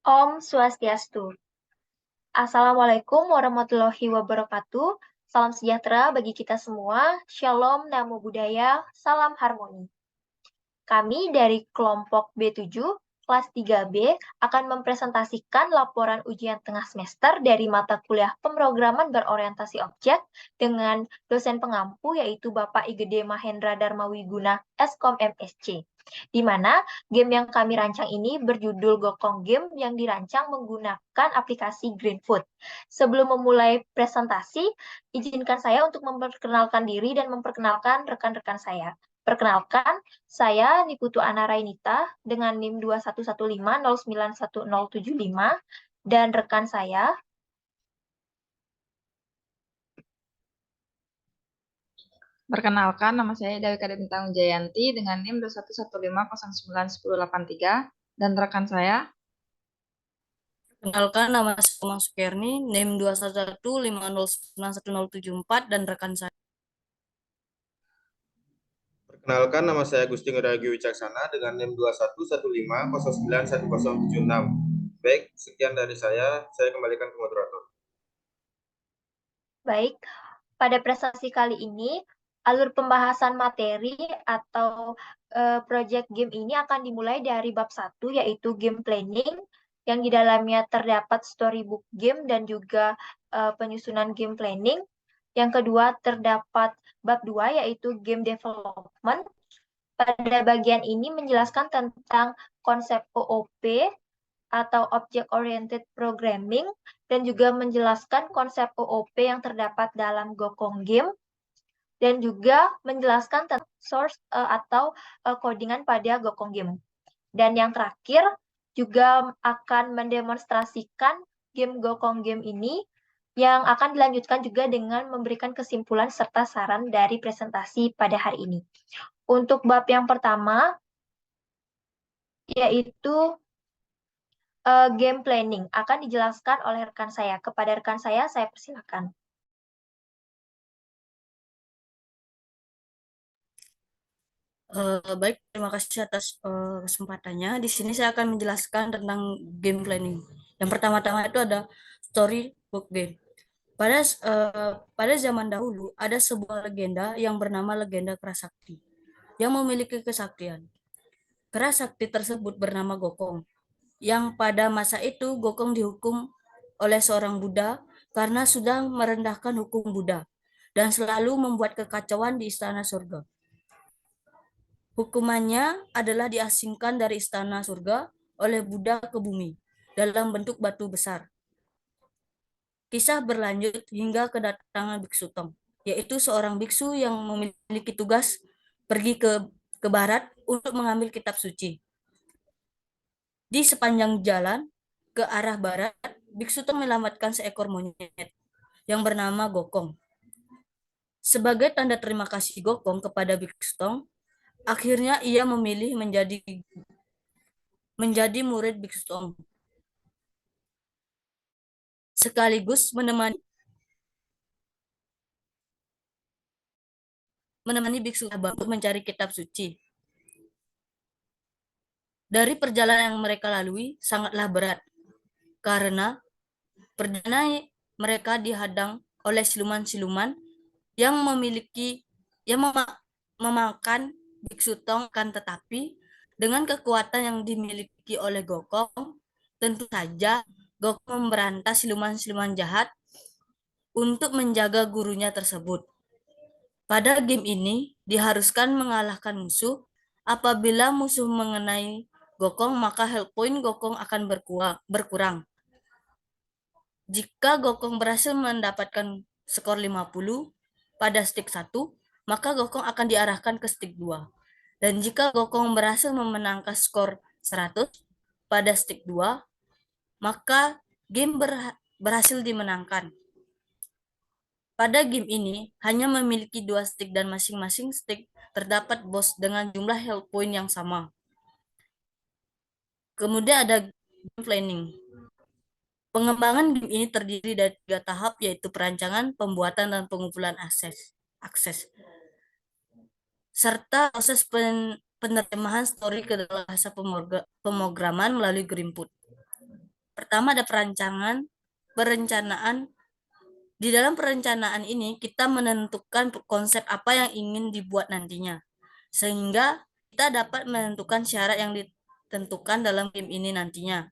Om Swastiastu. Assalamualaikum warahmatullahi wabarakatuh. Salam sejahtera bagi kita semua. Shalom, Namo Buddhaya, salam harmoni. Kami dari kelompok B7, kelas 3B, akan mempresentasikan laporan ujian tengah semester dari mata kuliah pemrograman berorientasi objek dengan dosen pengampu yaitu Bapak Igede Mahendra Darmawiguna, Eskom MSc. Di mana game yang kami rancang ini berjudul Gokong Game yang dirancang menggunakan aplikasi Greenfoot. Sebelum memulai presentasi, izinkan saya untuk memperkenalkan diri dan memperkenalkan rekan-rekan saya. Perkenalkan, saya Niputu Ana Rainita dengan NIM 2115091075 dan rekan saya. Perkenalkan, nama saya Dewi Kade Bintang Jayanti dengan NIM 2115091083 dan rekan saya. Perkenalkan, nama saya Umang Sukerni, NIM 21150911074 dan rekan saya. Perkenalkan, nama saya Gusti Nguragi Wicaksana dengan NIM 2115091076. Baik, sekian dari saya kembalikan ke moderator. Baik, pada presentasi kali ini, alur pembahasan materi atau project game ini akan dimulai dari bab 1, yaitu game planning, yang di dalamnya terdapat storybook game dan juga penyusunan game planning. Yang kedua, terdapat bab 2, yaitu game development. Pada bagian ini menjelaskan tentang konsep OOP atau Object Oriented Programming dan juga menjelaskan konsep OOP yang terdapat dalam Gokong Game dan juga menjelaskan tentang source atau codingan pada Gokong Game. Dan yang terakhir juga akan mendemonstrasikan game Gokong Game ini yang akan dilanjutkan juga dengan memberikan kesimpulan serta saran dari presentasi pada hari ini. Untuk bab yang pertama, yaitu game planning, akan dijelaskan oleh rekan saya. Kepada rekan saya persilakan. Baik, terima kasih atas kesempatannya. Di sini saya akan menjelaskan tentang game planning. Yang pertama-tama itu ada storybook game. Pada zaman dahulu ada sebuah legenda yang bernama legenda Kerasakti yang memiliki kesaktian. Kerasakti tersebut bernama Gokong, yang pada masa itu Gokong dihukum oleh seorang Buddha karena sudah merendahkan hukum Buddha dan selalu membuat kekacauan di istana surga. Hukumannya adalah diasingkan dari istana surga oleh Buddha ke bumi dalam bentuk batu besar. Kisah berlanjut hingga kedatangan Biksu Tong, yaitu seorang biksu yang memiliki tugas pergi ke barat untuk mengambil kitab suci. Di sepanjang jalan ke arah barat, Biksu Tong menyelamatkan seekor monyet yang bernama Gokong. Sebagai tanda terima kasih Gokong kepada Biksu Tong, akhirnya ia memilih menjadi murid Biksu Tong, sekaligus menemani Biksu untuk mencari kitab suci. Dari perjalanan yang mereka lalui sangatlah berat, karena perjalanan mereka dihadang oleh siluman-siluman yang memakan Biksu Tong, kan tetapi dengan kekuatan yang dimiliki oleh Gokong, tentu saja Gokong memberantas siluman-siluman jahat untuk menjaga gurunya tersebut. Pada game ini diharuskan mengalahkan musuh. Apabila musuh mengenai Gokong, maka health point Gokong akan berkurang. Jika Gokong berhasil mendapatkan skor 50 pada stick 1, maka Gokong akan diarahkan ke stick 2. Dan jika Gokong berhasil memenangkan skor 100 pada stick 2, maka game berhasil dimenangkan. Pada game ini hanya memiliki 2 stick dan masing-masing stick terdapat bos dengan jumlah health point yang sama. Kemudian ada game planning. Pengembangan game ini terdiri dari 3 tahap, yaitu perancangan, pembuatan, dan pengumpulan akses. Serta proses penerjemahan story ke dalam bahasa pemrograman melalui Greenfoot. Pertama ada perencanaan. Di dalam perencanaan ini kita menentukan konsep apa yang ingin dibuat nantinya. Sehingga kita dapat menentukan syarat yang ditentukan dalam game ini nantinya.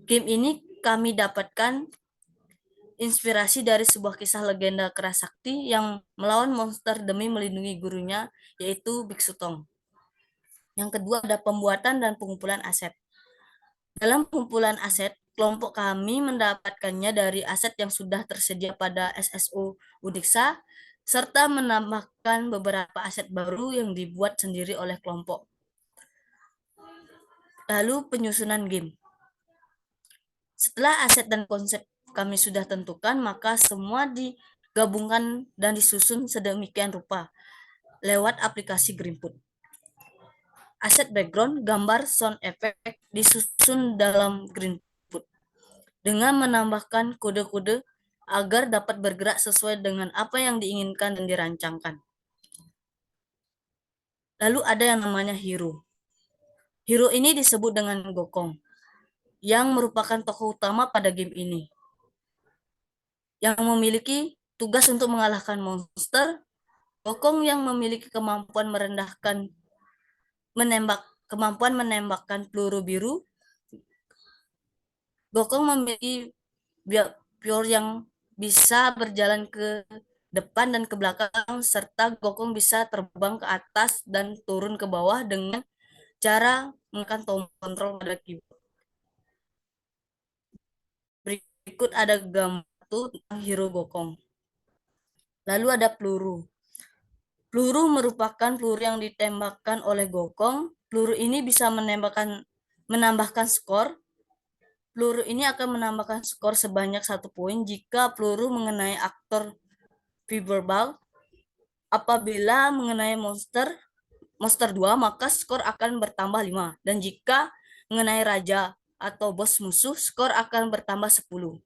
Game ini kami dapatkan inspirasi dari sebuah kisah legenda keras sakti yang melawan monster demi melindungi gurunya, yaitu Biksu Tong. Yang kedua ada pembuatan dan pengumpulan aset. Dalam pengumpulan aset, kelompok kami mendapatkannya dari aset yang sudah tersedia pada SSO Udiksa, serta menambahkan beberapa aset baru yang dibuat sendiri oleh kelompok. Lalu penyusunan game. Setelah aset dan konsep kami sudah tentukan, maka semua digabungkan dan disusun sedemikian rupa lewat aplikasi Greenput. Aset background, gambar, sound effect disusun dalam Greenput dengan menambahkan kode-kode agar dapat bergerak sesuai dengan apa yang diinginkan dan dirancangkan. Lalu ada yang namanya hero. Hero ini disebut dengan Gokong, yang merupakan tokoh utama pada game ini, yang memiliki tugas untuk mengalahkan monster. Gokong yang memiliki kemampuan menembakkan peluru biru. Gokong memiliki Pure yang bisa berjalan ke depan dan ke belakang, serta Gokong bisa terbang ke atas dan turun ke bawah dengan cara menekan tombol kontrol pada keyboard. Berikut ada gambar tentang hero Gokong. Lalu ada peluru. Peluru merupakan peluru yang ditembakkan oleh Gokong. Peluru ini bisa menambahkan skor. Peluru ini akan menambahkan skor sebanyak 1 poin jika peluru mengenai aktor Fiberball. Apabila mengenai monster 2, maka skor akan bertambah 5. Dan jika mengenai raja atau bos musuh, skor akan bertambah 10.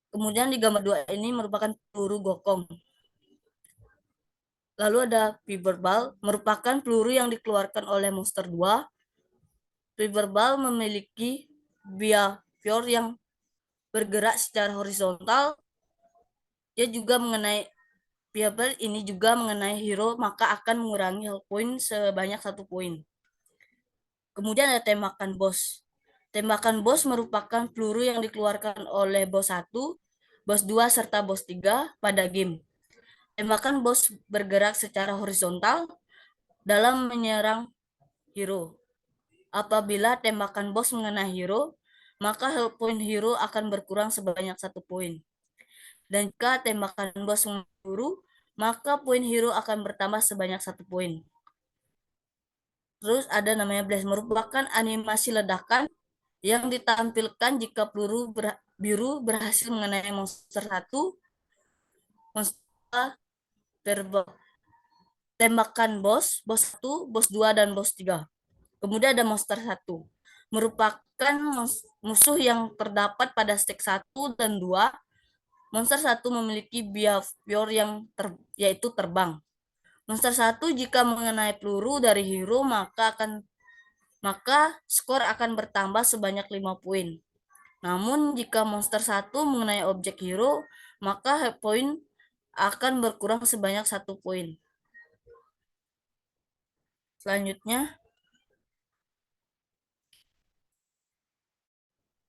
Kemudian di gambar 2 ini merupakan peluru Gokong. Lalu ada Fiberball, merupakan peluru yang dikeluarkan oleh monster 2. Fiberball memiliki behavior yang bergerak secara horizontal. Dia juga mengenai behavior ini juga mengenai hero, maka akan mengurangi health point sebanyak 1 poin. Kemudian ada tembakan bos. Tembakan bos merupakan peluru yang dikeluarkan oleh bos 1, bos 2, serta bos 3 pada game. Tembakan bos bergerak secara horizontal dalam menyerang hero. Apabila tembakan bos mengenai hero, maka health point hero akan berkurang sebanyak 1 poin. Dan jika tembakan bos mengenai maka poin hero akan bertambah sebanyak 1 poin. Terus ada namanya blast, merupakan animasi ledakan yang ditampilkan jika peluru biru berhasil mengenai monster 1, monster tembakan bos 1, bos 2, dan bos 3. Kemudian ada monster 1, merupakan musuh yang terdapat pada stage 1 dan 2. Monster 1 memiliki behavior yang yaitu terbang. Monster 1 jika mengenai peluru dari hero maka skor akan bertambah sebanyak 5 poin. Namun jika monster 1 mengenai objek hero, maka health point akan berkurang sebanyak 1 poin. Selanjutnya,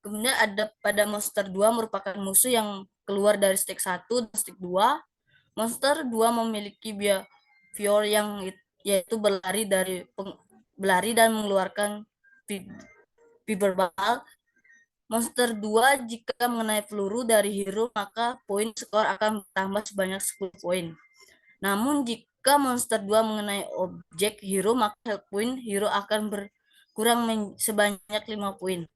kemudian ada pada monster 2 merupakan musuh yang keluar dari stage 1 dan stage 2. Monster 2 memiliki behavior yang yaitu berlari dan mengeluarkan Fiberball. Monster 2 jika mengenai peluru dari hero, maka poin skor akan bertambah sebanyak 10 poin. Namun jika monster 2 mengenai objek hero, maka health point hero akan berkurang sebanyak 5 poin.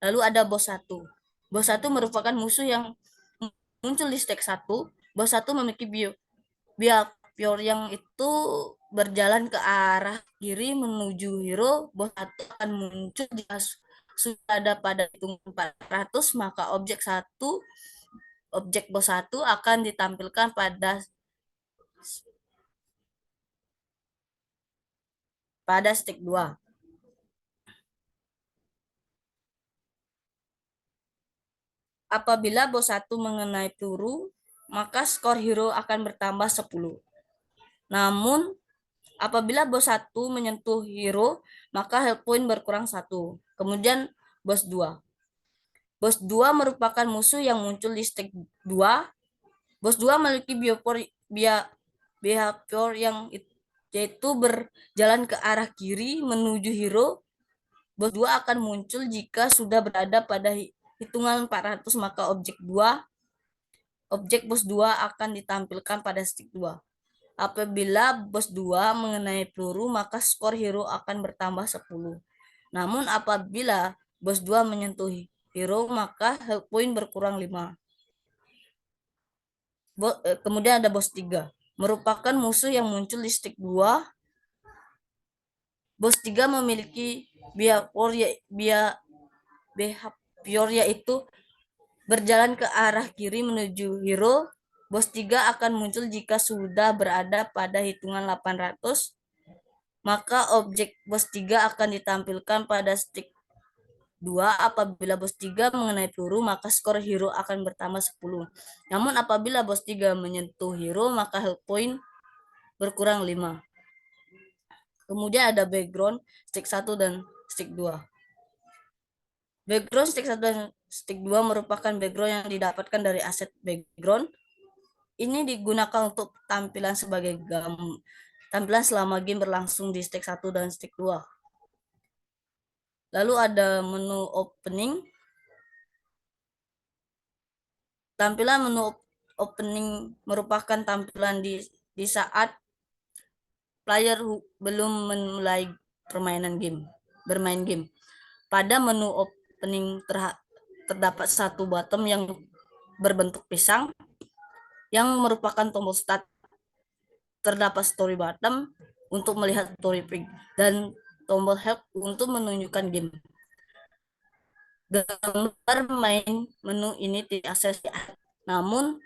Lalu ada bos 1. Bos 1 merupakan musuh yang muncul di stage 1. Bos 1 memiliki behavior yang itu berjalan ke arah kiri menuju hero. Bos 1 akan muncul jika sudah ada pada hitungan 400, maka objek bos 1 akan ditampilkan pada stage 2. Apabila bos 1 mengenai peluru, maka skor hero akan bertambah 10. Namun, apabila bos 1 menyentuh hero, maka health point berkurang 1. Kemudian bos 2. Bos 2 merupakan musuh yang muncul di stage 2. Bos 2 memiliki behavior yang yaitu berjalan ke arah kiri menuju hero. Bos 2 akan muncul jika sudah berada pada hitungan 400, maka objek bos 2 akan ditampilkan pada stick 2. Apabila bos 2 mengenai peluru, maka skor hero akan bertambah 10. Namun apabila bos 2 menyentuh hero, maka health point berkurang 5. Kemudian ada bos 3, merupakan musuh yang muncul di stick 2. Bos 3 memiliki behavior yaitu berjalan ke arah kiri menuju hero. Bos 3 akan muncul jika sudah berada pada hitungan 800, maka objek bos 3 akan ditampilkan pada stick 2. Apabila bos 3 mengenai peluru, maka skor hero akan bertambah 10. Namun apabila bos 3 menyentuh hero, maka health point berkurang 5. Kemudian ada background stick 1 dan stick 2. Background stick 1 dan stick 2 merupakan background yang didapatkan dari aset background. Ini digunakan untuk tampilan sebagai tampilan selama game berlangsung di stick 1 dan stick 2. Lalu ada menu opening. Tampilan menu opening merupakan tampilan di saat player belum memulai bermain game. Pada menu opening terdapat satu button yang berbentuk pisang yang merupakan tombol start. Terdapat story button untuk melihat story page dan tombol help untuk menunjukkan game. Gambar main menu ini diakses, namun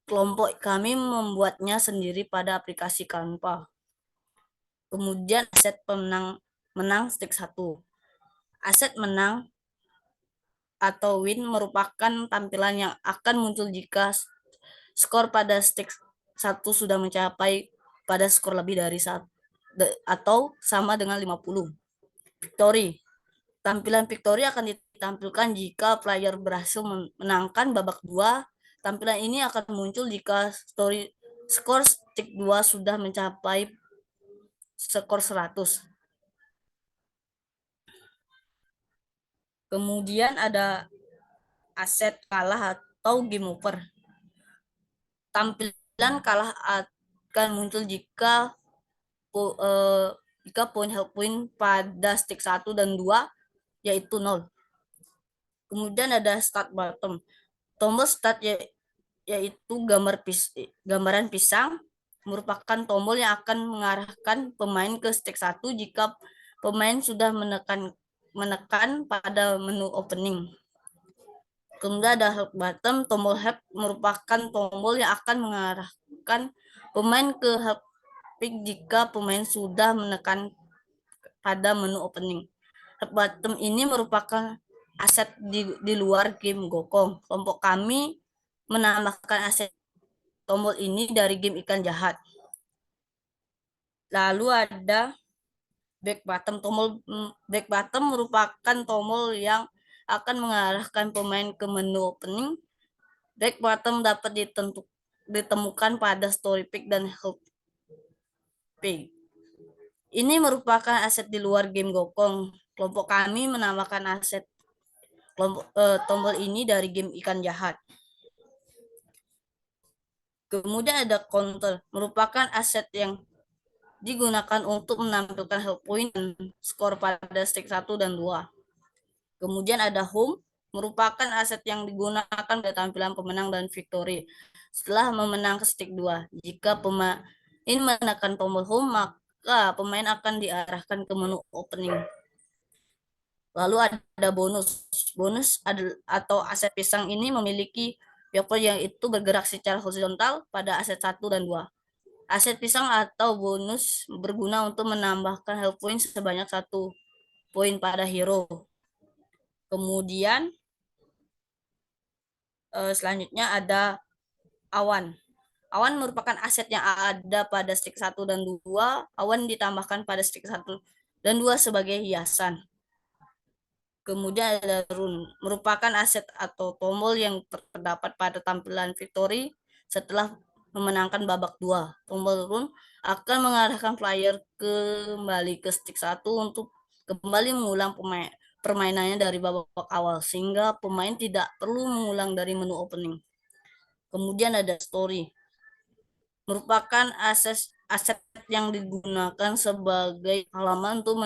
kelompok kami membuatnya sendiri pada aplikasi Canva. Kemudian aset menang stick 1. Aset menang atau win merupakan tampilan yang akan muncul jika skor pada stick 1 sudah mencapai pada skor lebih dari 1 atau sama dengan 50. Victory. Tampilan victory akan ditampilkan jika player berhasil menangkan babak 2. Tampilan ini akan muncul jika skor stick 2 sudah mencapai skor 100. Kemudian ada aset kalah atau game over. Tampilan kalah akan muncul jika poin health point pada stick 1 dan 2 yaitu 0. Kemudian ada start button. Tombol start yaitu gambaran pisang merupakan tombol yang akan mengarahkan pemain ke stick 1 jika pemain sudah menekan pada menu opening. Kemudian ada help button. Tombol help merupakan tombol yang akan mengarahkan pemain ke help pick jika pemain sudah menekan pada menu opening. Help button ini merupakan aset di luar game Gokong. Kelompok kami menambahkan aset tombol ini dari game ikan jahat. Lalu ada back button. Tombol back button merupakan tombol yang akan mengarahkan pemain ke menu opening. Back button dapat ditemukan pada story pick dan help pick. Ini merupakan aset di luar game Gokong. Kelompok kami menambahkan aset tombol ini dari game ikan jahat. Kemudian ada counter, merupakan aset yang digunakan untuk menampilkan health point dan skor pada stick 1 dan 2. Kemudian ada home, merupakan aset yang digunakan pada tampilan pemenang dan victory setelah memenang ke stick 2. Jika pemain menekan tombol home, maka pemain akan diarahkan ke menu opening. Lalu ada bonus. Bonus atau aset pisang ini memiliki behavior yang itu bergerak secara horizontal pada aset 1 dan 2. Aset pisang atau bonus berguna untuk menambahkan health point sebanyak 1 poin pada hero. Kemudian Selanjutnya ada awan. Awan merupakan aset yang ada pada string 1 dan 2. Awan ditambahkan pada string 1 dan 2 sebagai hiasan. Kemudian ada rune, merupakan aset atau tombol yang terdapat pada tampilan victory setelah memenangkan babak 2. Tombol rune akan mengarahkan player kembali ke stick 1 untuk kembali mengulang permainannya dari babak awal, sehingga pemain tidak perlu mengulang dari menu opening. Kemudian ada story, merupakan aset yang digunakan sebagai halaman untuk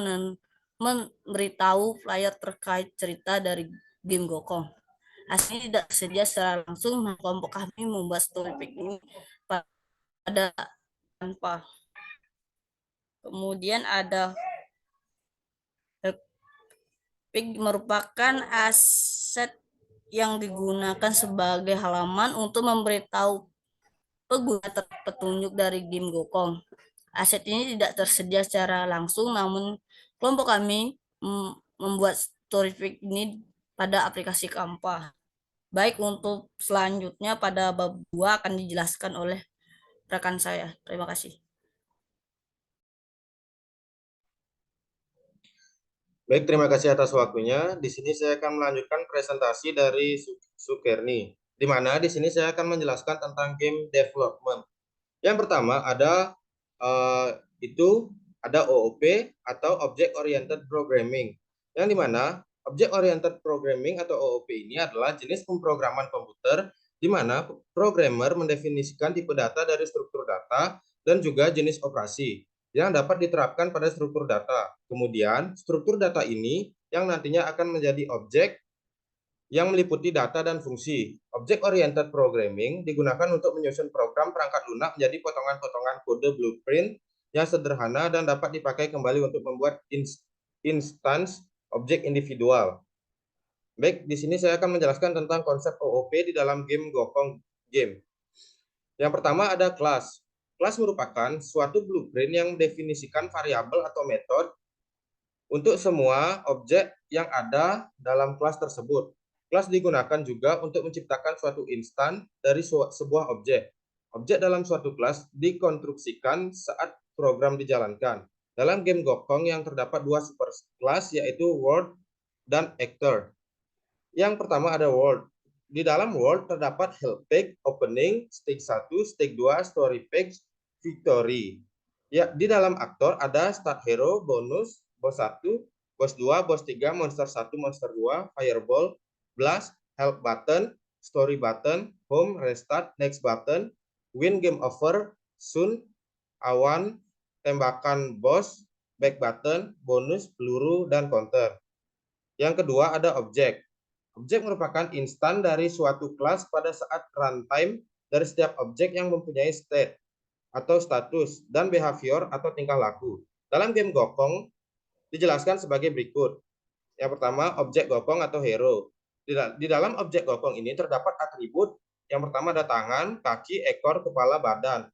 memberitahu player terkait cerita dari game Gokong. Aslinya tidak tersedia secara langsung, nah kelompok kami membuat story pack ini pada tanpa. Kemudian ada pack, merupakan aset yang digunakan sebagai halaman untuk memberitahu pengguna petunjuk dari game Gokong. Aset ini tidak tersedia secara langsung, namun kelompok kami membuat story pack ini pada aplikasi Kampa. Baik, untuk selanjutnya pada bab 2 akan dijelaskan oleh rekan saya. Terima kasih. Baik, terima kasih atas waktunya. Di sini saya akan melanjutkan presentasi dari Sukerni, di mana di sini saya akan menjelaskan tentang game development. Yang pertama ada OOP atau Object Oriented Programming, yang dimana Object Oriented Programming atau OOP ini adalah jenis pemrograman komputer di mana programmer mendefinisikan tipe data dari struktur data dan juga jenis operasi yang dapat diterapkan pada struktur data. Kemudian, struktur data ini yang nantinya akan menjadi objek yang meliputi data dan fungsi. Object-oriented programming digunakan untuk menyusun program perangkat lunak menjadi potongan-potongan kode blueprint yang sederhana dan dapat dipakai kembali untuk membuat instance objek individual. Baik, di sini saya akan menjelaskan tentang konsep OOP di dalam game Gokong Game. Yang pertama ada kelas. Kelas merupakan suatu blueprint yang mendefinisikan variabel atau metode untuk semua objek yang ada dalam kelas tersebut. Kelas digunakan juga untuk menciptakan suatu instan dari sebuah objek. Objek dalam suatu kelas dikonstruksikan saat program dijalankan. Dalam game Gokong yang terdapat dua super kelas, yaitu World dan Actor. Yang pertama ada World. Di dalam World terdapat Help Pack, Opening, Stake 1, Stake 2, Story Pack, Victory. Ya, di dalam Aktor ada Start Hero, Bonus, Boss 1, Boss 2, Boss 3, Monster 1, Monster 2, Fireball, Blast, Help Button, Story Button, Home, Restart, Next Button, Win Game Over, Soon, Awan, Tembakan Boss, Back Button, Bonus, Peluru, dan Counter. Yang kedua ada Objek. Objek merupakan instan dari suatu kelas pada saat runtime dari setiap objek yang mempunyai state atau status dan behavior atau tingkah laku. Dalam game Gokong dijelaskan sebagai berikut. Yang pertama, objek Gokong atau hero. Di dalam objek Gokong ini terdapat atribut. Yang pertama ada tangan, kaki, ekor, kepala, badan.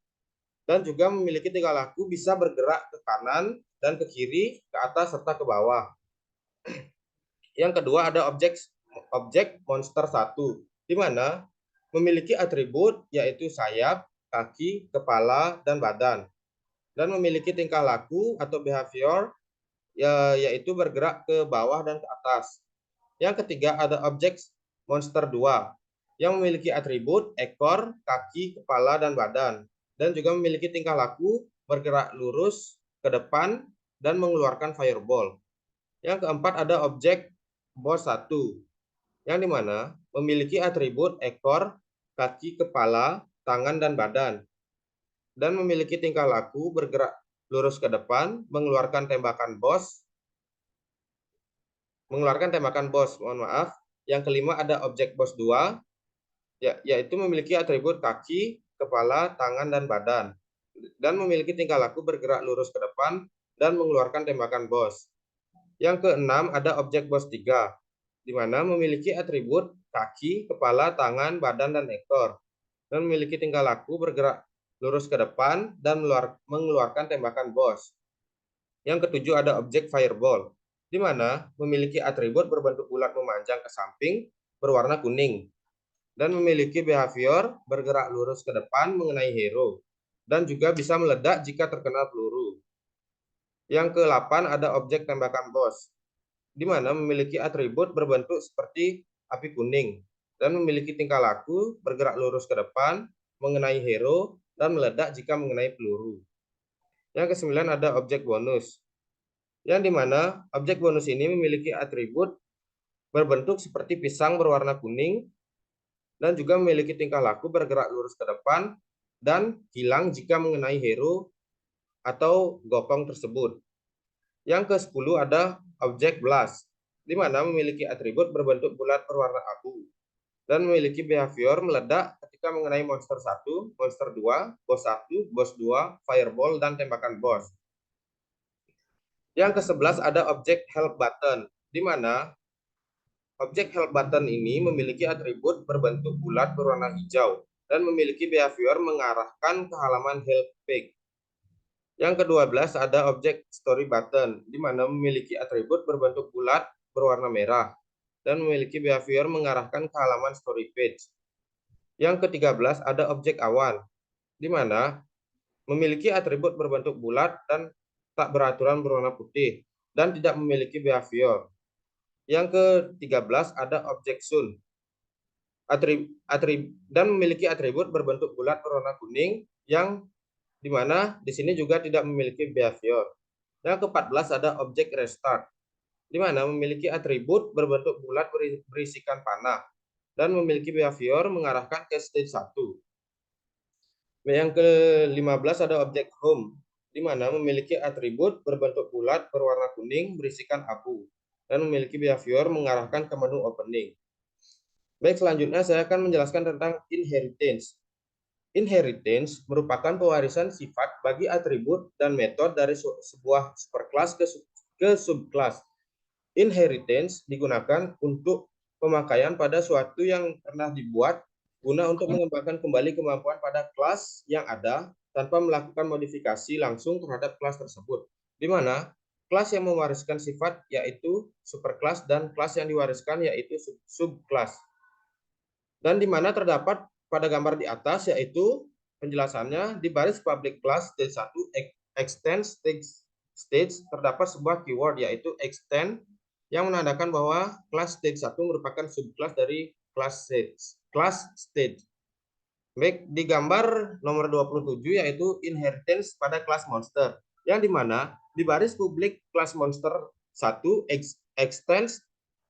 Dan juga memiliki tingkah laku bisa bergerak ke kanan dan ke kiri, ke atas, serta ke bawah. Yang kedua ada objek monster 1, di mana memiliki atribut yaitu sayap, kaki, kepala, dan badan. Dan memiliki tingkah laku atau behavior yaitu bergerak ke bawah dan ke atas. Yang ketiga ada objek monster 2 yang memiliki atribut ekor, kaki, kepala, dan badan. Dan juga memiliki tingkah laku bergerak lurus ke depan dan mengeluarkan fireball. Yang keempat ada objek boss 1 yang dimana memiliki atribut ekor, kaki, kepala, tangan, dan badan. Dan memiliki tingkah laku bergerak lurus ke depan, mengeluarkan tembakan boss. Yang kelima ada objek boss 2, yaitu memiliki atribut kaki, kepala, tangan, dan badan. Dan memiliki tingkah laku bergerak lurus ke depan dan mengeluarkan tembakan boss. Yang keenam ada objek boss 3, di mana memiliki atribut kaki, kepala, tangan, badan, dan ekor. Dan memiliki tingkah laku bergerak lurus ke depan dan mengeluarkan tembakan boss. Yang ketujuh ada objek fireball, di mana memiliki atribut berbentuk bulat memanjang ke samping berwarna kuning. dan memiliki behavior bergerak lurus ke depan mengenai hero, dan juga bisa meledak jika terkena peluru. Yang ke-8 ada objek tembakan bos, di mana memiliki atribut berbentuk seperti api kuning, dan memiliki tingkah laku bergerak lurus ke depan mengenai hero, dan meledak jika mengenai peluru. Yang ke-9 ada objek bonus, yang dimana objek bonus ini memiliki atribut berbentuk seperti pisang berwarna kuning, dan juga memiliki tingkah laku bergerak lurus ke depan, dan hilang jika mengenai hero atau gopong tersebut. Yang ke-10 ada objek blast, di mana memiliki atribut berbentuk bulat berwarna abu, dan memiliki behavior meledak ketika mengenai monster 1, monster 2, bos 1, bos 2, fireball, dan tembakan bos. Yang ke-11 ada objek help button, di mana objek help button ini memiliki atribut berbentuk bulat berwarna hijau dan memiliki behavior mengarahkan ke halaman help page. Yang ke-12 ada objek story button, di mana memiliki atribut berbentuk bulat berwarna merah dan memiliki behavior mengarahkan ke halaman story page. Yang ke-13 ada objek awan, di mana memiliki atribut berbentuk bulat dan tak beraturan berwarna putih dan tidak memiliki behavior. Yang ke-13 ada objek sun, dan memiliki atribut berbentuk bulat berwarna kuning yang di mana di sini juga tidak memiliki behavior. Yang ke-14 ada objek restart, di mana memiliki atribut berbentuk bulat berisikan panah dan memiliki behavior mengarahkan ke stage 1. Yang ke-15 ada objek home, di mana memiliki atribut berbentuk bulat berwarna kuning berisikan abu dan memiliki behavior mengarahkan ke menu opening. Baik, selanjutnya saya akan menjelaskan tentang inheritance. Inheritance merupakan pewarisan sifat bagi atribut dan metode dari sebuah superclass ke subclass. Inheritance digunakan untuk pemakaian pada suatu yang pernah dibuat guna untuk mengembangkan kembali kemampuan pada kelas yang ada tanpa melakukan modifikasi langsung terhadap kelas tersebut, di mana kelas yang mewariskan sifat yaitu superclass dan kelas yang diwariskan yaitu subclass. Dan di mana terdapat pada gambar di atas yaitu penjelasannya di baris public class stage 1 extend stage terdapat sebuah keyword yaitu extend yang menandakan bahwa kelas stage 1 merupakan subclass dari kelas stage. Baik, di gambar nomor 27 yaitu inheritance pada kelas monster, yang dimana di baris publik kelas monster 1 extend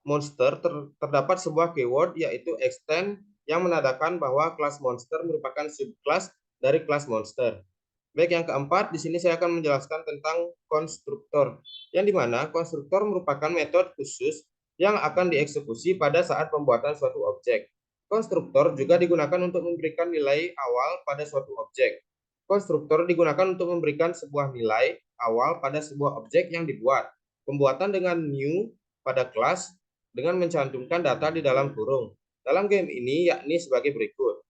monster terdapat sebuah keyword yaitu extend yang menandakan bahwa kelas monster merupakan subclass dari kelas monster. Baik, yang keempat, di sini saya akan menjelaskan tentang konstruktor, yang dimana konstruktor merupakan metode khusus yang akan dieksekusi pada saat pembuatan suatu objek. Konstruktor juga digunakan untuk memberikan nilai awal pada suatu objek. Konstruktor digunakan untuk memberikan sebuah nilai awal pada sebuah objek yang dibuat. Pembuatan dengan new pada kelas dengan mencantumkan data di dalam kurung dalam game ini yakni sebagai berikut.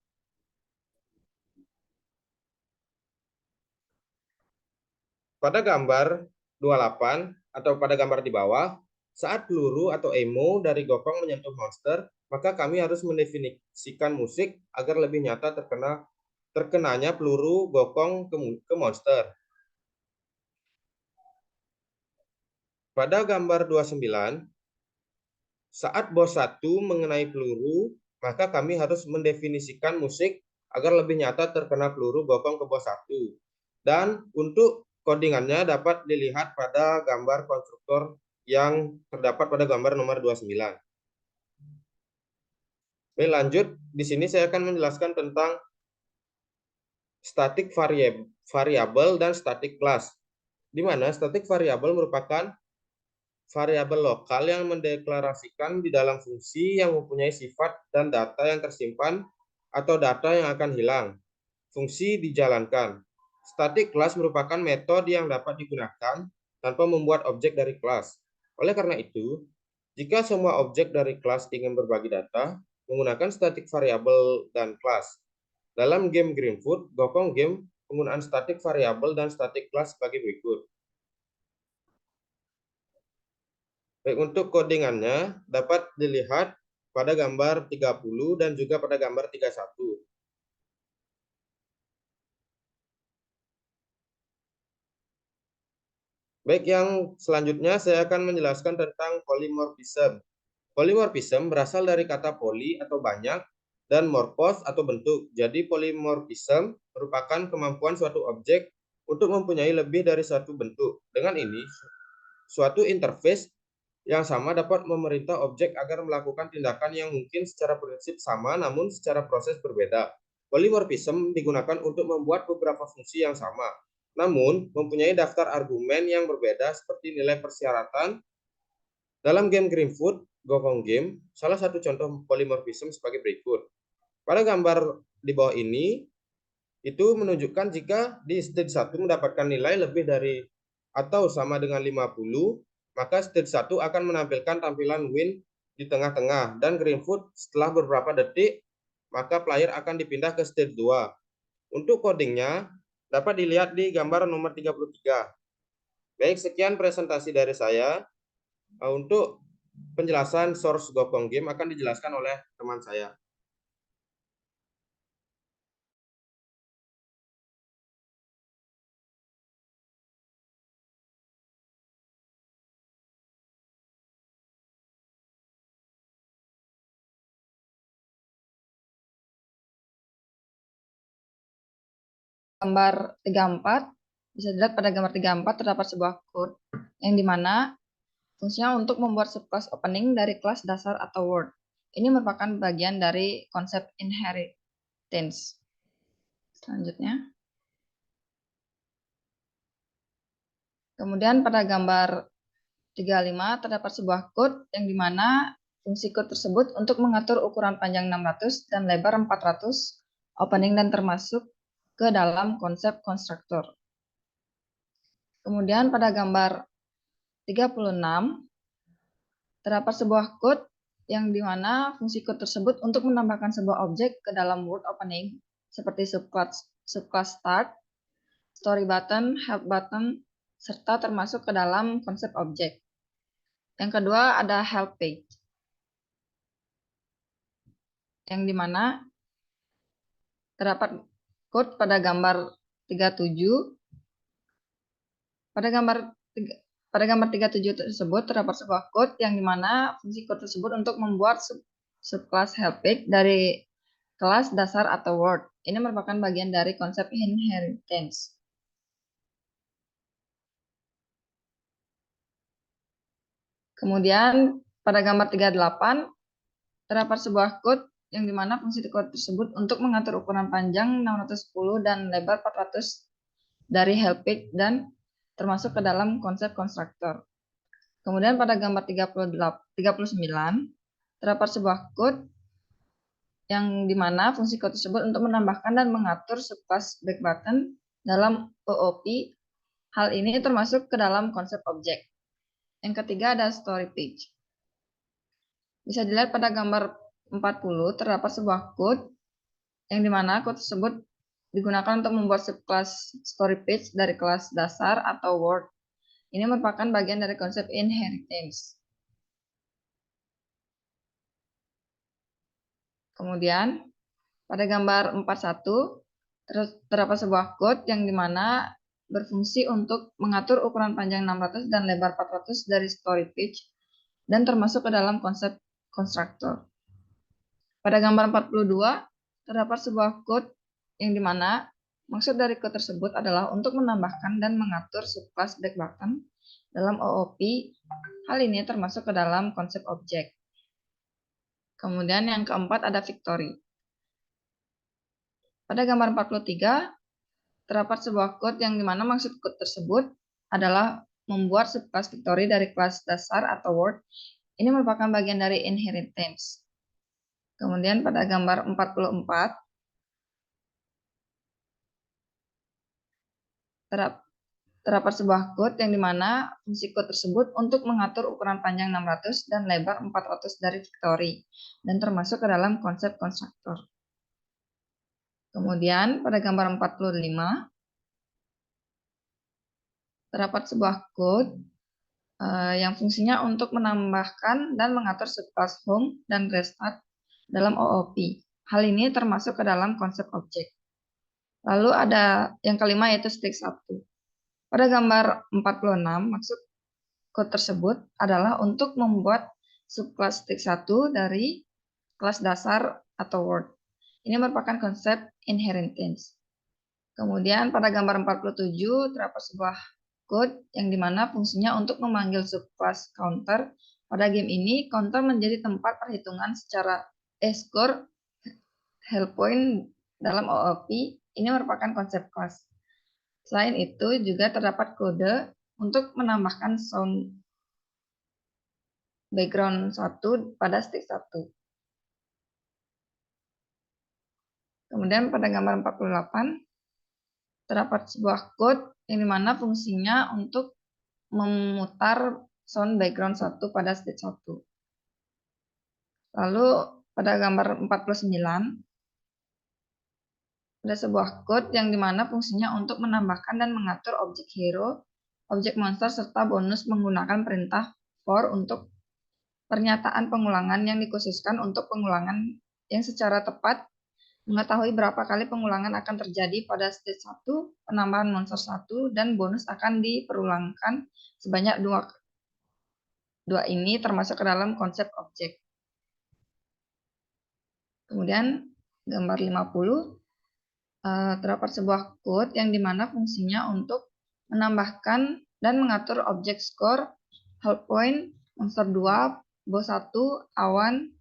Pada gambar 28 atau pada gambar di bawah, saat peluru atau ammo dari gopong menyentuh monster, maka kami harus mendefinisikan musik agar lebih nyata terkenanya peluru gopong ke monster. Pada gambar 29, saat bos 1 mengenai peluru, maka kami harus mendefinisikan musik agar lebih nyata terkena peluru gopong ke bos 1. Dan untuk codingannya dapat dilihat pada gambar konstruktor yang terdapat pada gambar nomor 29. Oke, lanjut. Di sini saya akan menjelaskan tentang static variable dan static class, di mana static variable merupakan variabel lokal yang mendeklarasikan di dalam fungsi yang mempunyai sifat dan data yang tersimpan atau data yang akan hilang. Fungsi dijalankan. Static class merupakan metode yang dapat digunakan tanpa membuat objek dari kelas. Oleh karena itu, jika semua objek dari kelas ingin berbagi data, menggunakan static variable dan kelas. Dalam game Greenfoot, Gopong Game, penggunaan static variable dan static class sebagai berikut. Baik, untuk codingannya dapat dilihat pada gambar 30 dan juga pada gambar 31. Baik, yang selanjutnya saya akan menjelaskan tentang polymorphism. Polymorphism berasal dari kata poly atau banyak dan morphos atau bentuk. Jadi polymorphism merupakan kemampuan suatu objek untuk mempunyai lebih dari satu bentuk. Dengan ini, suatu interface yang sama dapat memerintah objek agar melakukan tindakan yang mungkin secara prinsip sama namun secara proses berbeda. Polymorphism digunakan untuk membuat beberapa fungsi yang sama, namun mempunyai daftar argumen yang berbeda seperti nilai persyaratan. Dalam game Greenfoot, Gokong Game, salah satu contoh polymorphism sebagai berikut. Pada gambar di bawah ini, itu menunjukkan jika di stage 1 mendapatkan nilai lebih dari atau sama dengan 50, maka stage 1 akan menampilkan tampilan win di tengah-tengah, dan Greenfoot setelah beberapa detik, maka player akan dipindah ke stage 2. Untuk codingnya, dapat dilihat di gambar nomor 33. Baik, sekian presentasi dari saya. Untuk penjelasan source Gokong Game akan dijelaskan oleh teman saya. Gambar 34, bisa dilihat pada gambar 34 terdapat sebuah code yang dimana fungsinya untuk membuat subclass opening dari kelas dasar atau word. Ini merupakan bagian dari konsep inheritance. Selanjutnya. Kemudian pada gambar 35 terdapat sebuah code yang dimana fungsi code tersebut untuk mengatur ukuran panjang 600 dan lebar 400 opening dan termasuk ke dalam konsep konstruktor. Kemudian pada gambar 36 terdapat sebuah code yang dimana fungsi code tersebut untuk menambahkan sebuah objek ke dalam word opening seperti subclass start, story button, help button, serta termasuk ke dalam konsep objek. Yang kedua ada help page, yang dimana terdapat code pada gambar 37. Pada gambar 37 tersebut terdapat sebuah code yang dimana fungsi code tersebut untuk membuat subclass help page dari kelas dasar atau word. Ini merupakan bagian dari konsep inheritance. Kemudian pada gambar 38 terdapat sebuah code yang dimana fungsi code tersebut untuk mengatur ukuran panjang 610 dan lebar 400 dari help page dan termasuk ke dalam konsep konstruktor. Kemudian pada gambar 39 terdapat sebuah code yang dimana fungsi code tersebut untuk menambahkan dan mengatur subclass back button dalam OOP. Hal ini termasuk ke dalam konsep objek. Yang ketiga ada story page. Bisa dilihat pada gambar 40 terdapat sebuah code yang dimana code tersebut digunakan untuk membuat subclass story page dari kelas dasar atau word. Ini merupakan bagian dari konsep inheritance. Kemudian pada gambar 41 terdapat sebuah code yang dimana berfungsi untuk mengatur ukuran panjang 600 dan lebar 400 dari story page dan termasuk ke dalam konsep konstruktor. Pada gambar 42 terdapat sebuah code yang dimana maksud dari code tersebut adalah untuk menambahkan dan mengatur subclass back button dalam OOP. Hal ini termasuk ke dalam konsep objek. Kemudian yang keempat ada victory. Pada gambar 43 terdapat sebuah code yang dimana maksud code tersebut adalah membuat subclass victory dari kelas dasar atau word. Ini merupakan bagian dari inheritance. Kemudian pada gambar 44 terdapat sebuah code yang dimana fungsi code tersebut untuk mengatur ukuran panjang 600 dan lebar 400 dari victory dan termasuk ke dalam konsep konstruktor. Kemudian pada gambar 45 terdapat sebuah code yang fungsinya untuk menambahkan dan mengatur subclass home dan restart dalam OOP. Hal ini termasuk ke dalam konsep objek. Lalu ada yang kelima yaitu stage 1. Pada gambar 46, maksud code tersebut adalah untuk membuat subclass stage 1 dari kelas dasar atau word. Ini merupakan konsep inheritance. Kemudian pada gambar 47 terdapat sebuah code yang dimana fungsinya untuk memanggil subclass counter. Pada game ini, counter menjadi tempat perhitungan secara score health point dalam OOP. Ini merupakan konsep kelas. Selain itu, juga terdapat kode untuk menambahkan sound background 1 pada stage 1. Kemudian pada gambar 48, terdapat sebuah code yang dimana fungsinya untuk memutar sound background 1 pada stage 1. Lalu pada gambar 49, ada sebuah code yang dimana fungsinya untuk menambahkan dan mengatur objek hero, objek monster, serta bonus menggunakan perintah for untuk pernyataan pengulangan yang dikhususkan untuk pengulangan yang secara tepat mengetahui berapa kali pengulangan akan terjadi pada stage 1, penambahan monster 1, dan bonus akan diperulangkan sebanyak 2 ini termasuk ke dalam konsep objek. Kemudian gambar 50, terdapat sebuah code yang dimana fungsinya untuk menambahkan dan mengatur objek score, health point, monster 2, boss 1, awan.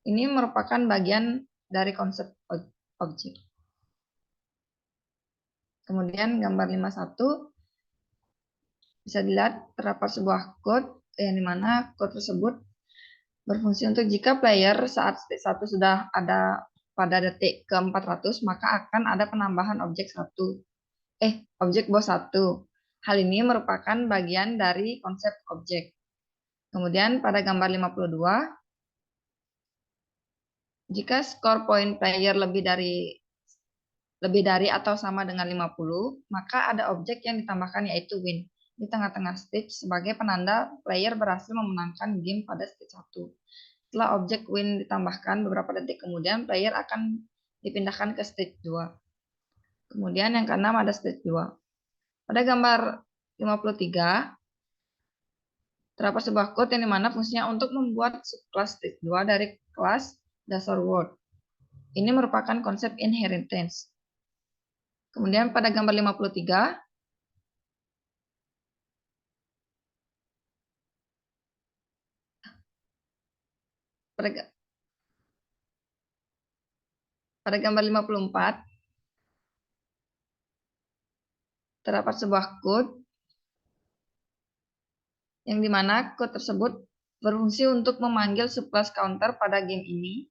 Ini merupakan bagian dari konsep objek. Kemudian gambar 51 bisa dilihat terdapat sebuah code yang dimana code tersebut berfungsi untuk jika player saat stage 1 sudah ada pada detik ke-400 maka akan ada penambahan objek objek boss 1. Hal ini merupakan bagian dari konsep objek. Kemudian pada gambar 52, jika skor point player lebih dari atau sama dengan 50, maka ada objek yang ditambahkan yaitu win di tengah-tengah stage sebagai penanda player berhasil memenangkan game pada stage 1. Setelah objek win ditambahkan beberapa detik kemudian, player akan dipindahkan ke stage 2. Kemudian yang keenam ada stage 2. Pada gambar 53, terdapat sebuah code yang dimana fungsinya untuk membuat subclass stage 2 dari kelas dasar world. Ini merupakan konsep inheritance. Kemudian pada gambar 53, pada gambar 54, terdapat sebuah code yang dimana code tersebut berfungsi untuk memanggil subclass counter pada game ini.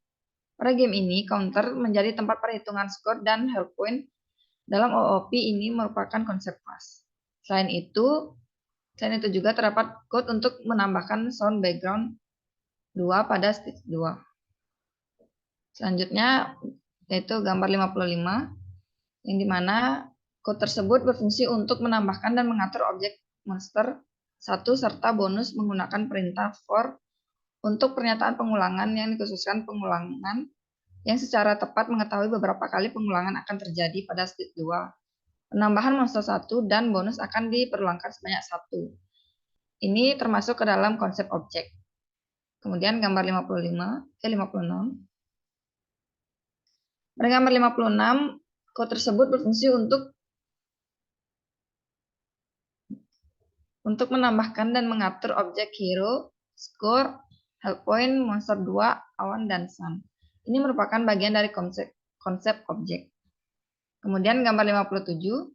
Pada game ini, counter menjadi tempat perhitungan skor dan health point. Dalam OOP ini merupakan konsep kelas. Selain itu juga terdapat code untuk menambahkan sound background 2 pada stage 2. Selanjutnya yaitu gambar 55 yang dimana code tersebut berfungsi untuk menambahkan dan mengatur objek monster 1 serta bonus menggunakan perintah for untuk pernyataan pengulangan yang dikhususkan pengulangan yang secara tepat mengetahui beberapa kali pengulangan akan terjadi pada stage 2. Penambahan monster 1 dan bonus akan diperulangkan sebanyak 1. Ini termasuk ke dalam konsep objek. Kemudian gambar 56. Pada gambar 56, code tersebut berfungsi untuk menambahkan dan mengatur objek hero, score, health point, monster 2, awan, dan sun. Ini merupakan bagian dari konsep objek. Kemudian gambar 57,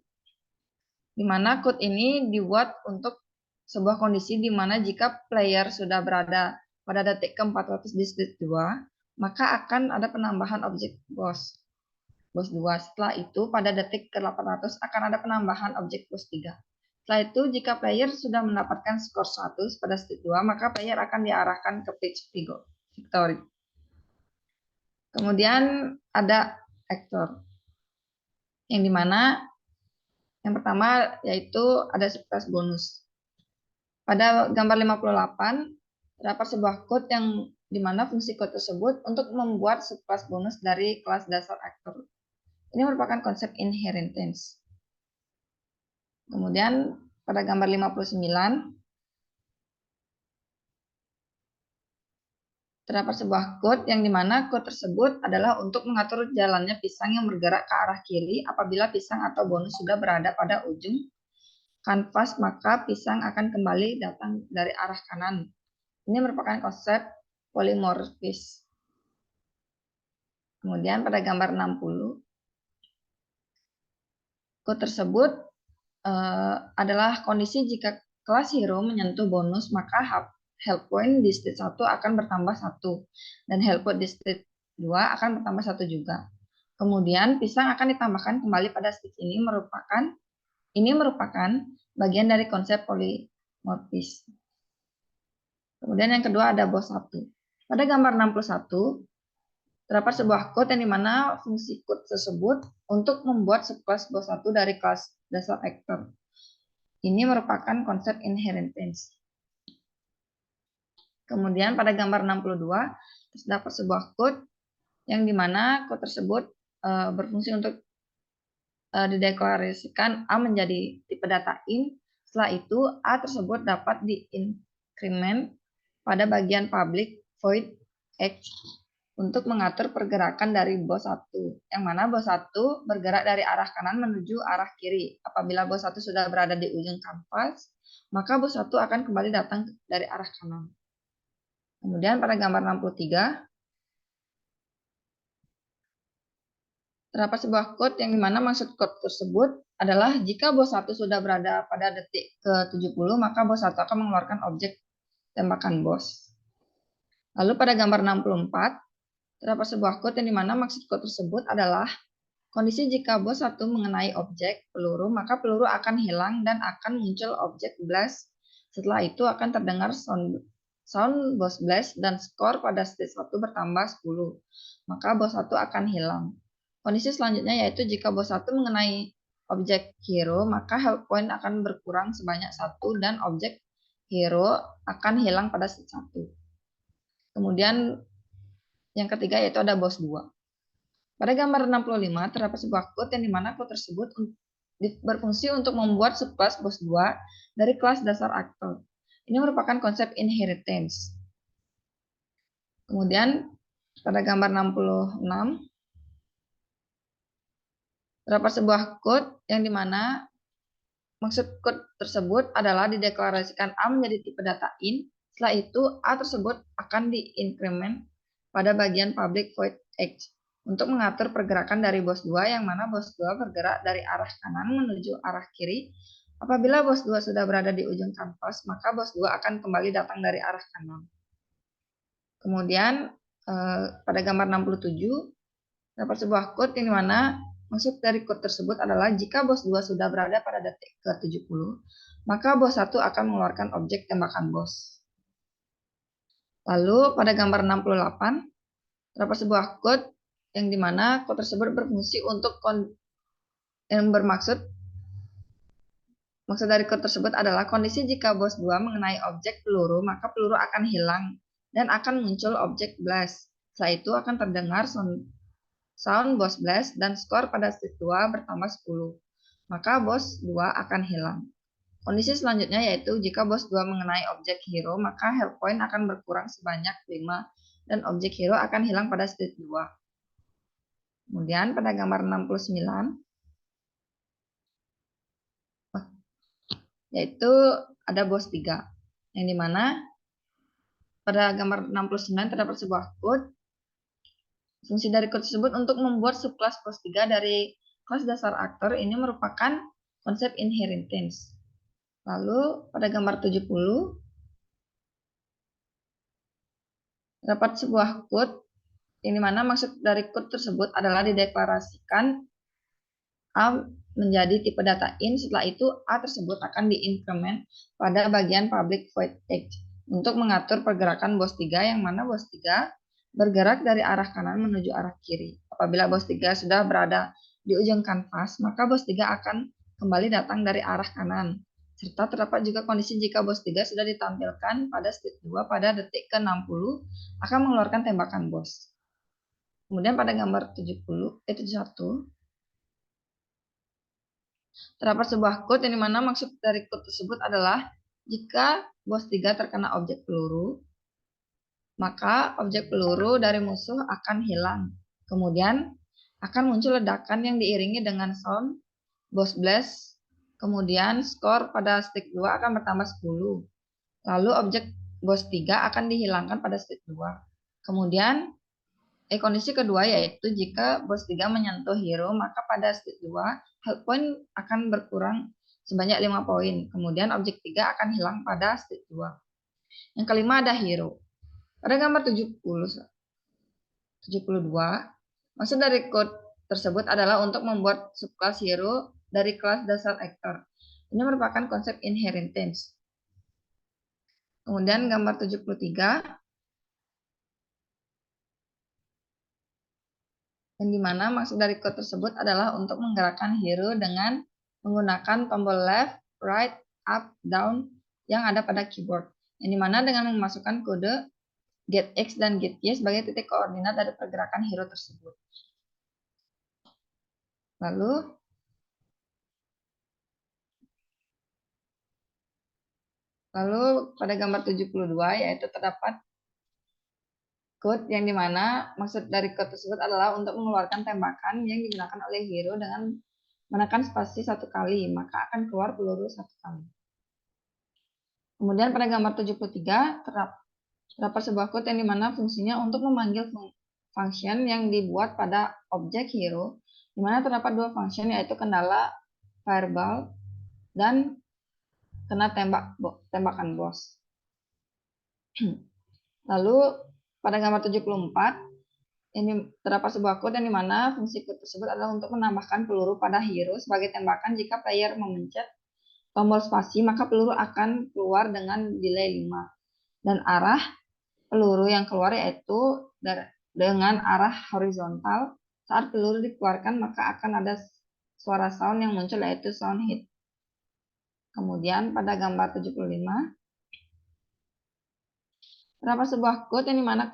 di mana code ini dibuat untuk sebuah kondisi di mana jika player sudah berada pada detik ke-400 di stage 2, maka akan ada penambahan objek boss 2. Setelah itu, pada detik ke-800 akan ada penambahan objek boss 3. Setelah itu, jika player sudah mendapatkan skor 100 pada stage 2, maka player akan diarahkan ke page victory. Kemudian ada actor, yang dimana yang pertama yaitu ada subclass bonus. Pada gambar 58, terdapat sebuah code yang dimana fungsi code tersebut untuk membuat subclass bonus dari kelas dasar aktor. Ini merupakan konsep inheritance. Kemudian pada gambar 59, terdapat sebuah code yang dimana code tersebut adalah untuk mengatur jalannya pisang yang bergerak ke arah kiri apabila pisang atau bonus sudah berada pada ujung kanvas, maka pisang akan kembali datang dari arah kanan. Ini merupakan konsep polimorfis. Kemudian pada gambar 60, code tersebut adalah kondisi jika kelas hero menyentuh bonus, maka health point di stage 1 akan bertambah 1, dan health point di stage 2 akan bertambah 1 juga. Kemudian pisang akan ditambahkan kembali pada stage ini merupakan bagian dari konsep polimorfis. Kemudian yang kedua ada boss 1. Pada gambar 61, terdapat sebuah code yang dimana fungsi code tersebut untuk membuat subclass boss 1 dari kelas dasar actor. Ini merupakan konsep inheritance. Kemudian pada gambar 62, terdapat sebuah code yang dimana code tersebut berfungsi untuk dideklarasikan A menjadi tipe data int. Setelah itu A tersebut dapat di-increment pada bagian public void x untuk mengatur pergerakan dari boss 1, yang mana boss 1 bergerak dari arah kanan menuju arah kiri. Apabila boss 1 sudah berada di ujung kanvas, maka boss 1 akan kembali datang dari arah kanan. Kemudian pada gambar 63, terdapat sebuah code yang dimana maksud code tersebut adalah jika boss 1 sudah berada pada detik ke-70, maka boss 1 akan mengeluarkan objek tembakan boss. Lalu pada gambar 64, terdapat sebuah code yang dimana maksud code tersebut adalah kondisi jika boss 1 mengenai objek peluru, maka peluru akan hilang dan akan muncul objek blast. Setelah itu akan terdengar sound boss blast dan skor pada stage 1 bertambah 10. Maka boss 1 akan hilang. Kondisi selanjutnya yaitu jika boss 1 mengenai objek hero, maka health point akan berkurang sebanyak 1 dan objek hero akan hilang pada stage 1. Kemudian yang ketiga yaitu ada boss 2. Pada gambar 65 terdapat sebuah code yang dimana code tersebut berfungsi untuk membuat subclass boss 2 dari kelas dasar aktor. Ini merupakan konsep inheritance. Kemudian pada gambar 66 terdapat sebuah code yang dimana maksud code tersebut adalah dideklarasikan A menjadi tipe data int. Setelah itu A tersebut akan di-increment pada bagian public void x untuk mengatur pergerakan dari boss 2, yang mana boss 2 bergerak dari arah kanan menuju arah kiri. Apabila boss 2 sudah berada di ujung kanvas, maka boss 2 akan kembali datang dari arah kanan. Kemudian pada gambar 67 dapat sebuah code yang dimana maksud dari code tersebut adalah jika boss 2 sudah berada pada detik ke-70, maka boss 1 akan mengeluarkan objek tembakan boss. Lalu pada gambar 68 terdapat sebuah code yang dimana code tersebut berfungsi untuk yang bermaksud dari code tersebut adalah kondisi jika boss 2 mengenai objek peluru, maka peluru akan hilang dan akan muncul objek blast. Setelah itu akan terdengar sound boss blast dan skor pada stage 2 bertambah 10. Maka boss 2 akan hilang. Kondisi selanjutnya yaitu jika boss 2 mengenai objek hero, maka health point akan berkurang sebanyak 5 dan objek hero akan hilang pada stage 2. Kemudian pada gambar 69 yaitu ada boss 3, yang dimana pada gambar 69 terdapat sebuah code. Fungsi dari code tersebut untuk membuat subclass boss 3 dari kelas dasar aktor. Ini merupakan konsep inheritance. Lalu pada gambar 70 terdapat sebuah code yang dimana maksud dari code tersebut adalah dideklarasikan A menjadi tipe data int. Setelah itu A tersebut akan di-increment pada bagian public void x untuk mengatur pergerakan boss 3, yang mana boss 3 bergerak dari arah kanan menuju arah kiri. Apabila boss 3 sudah berada di ujung kanvas, maka boss 3 akan kembali datang dari arah kanan. Serta terdapat juga kondisi jika BOS 3 sudah ditampilkan pada state 2 pada detik ke-60 akan mengeluarkan tembakan BOS. Kemudian pada gambar 71 terdapat sebuah quote yang dimana maksud dari quote tersebut adalah jika BOS 3 terkena objek peluru, maka objek peluru dari musuh akan hilang. Kemudian akan muncul ledakan yang diiringi dengan sound BOS blast. Kemudian skor pada stick 2 akan bertambah 10. Lalu objek BOS 3 akan dihilangkan pada stick 2. Kemudian kondisi kedua yaitu jika BOS 3 menyentuh hero, maka pada stick 2 health point akan berkurang sebanyak 5 poin. Kemudian objek 3 akan hilang pada stick 2. Yang kelima ada hero. Pada gambar 72, maksud dari code tersebut adalah untuk membuat subclass hero dari kelas dasar actor. Ini merupakan konsep inheritance. Kemudian gambar 73, yang dimana maksud dari code tersebut adalah untuk menggerakkan hero dengan menggunakan tombol left, right, up, down yang ada pada keyboard. Yang dimana dengan memasukkan kode get X dan get Y sebagai titik koordinat dari pergerakan hero tersebut. Lalu pada gambar 72 yaitu terdapat code yang dimana maksud dari code tersebut adalah untuk mengeluarkan tembakan yang digunakan oleh hero dengan menekan spasi 1 kali, maka akan keluar peluru 1 kali. Kemudian pada gambar 73 terdapat sebuah code yang dimana fungsinya untuk memanggil function yang dibuat pada objek hero, dimana terdapat 2 function yaitu kendala fireball dan kena tembakan BOS. Lalu pada gambar 74 ini terdapat sebuah code yang dimana fungsi code tersebut adalah untuk menambahkan peluru pada hero sebagai tembakan jika player memencet tombol spasi, maka peluru akan keluar dengan delay 5 dan arah peluru yang keluar yaitu dengan arah horizontal. Saat peluru dikeluarkan maka akan ada suara sound yang muncul yaitu sound hit. Kemudian pada gambar 75 terdapat sebuah code yang dimana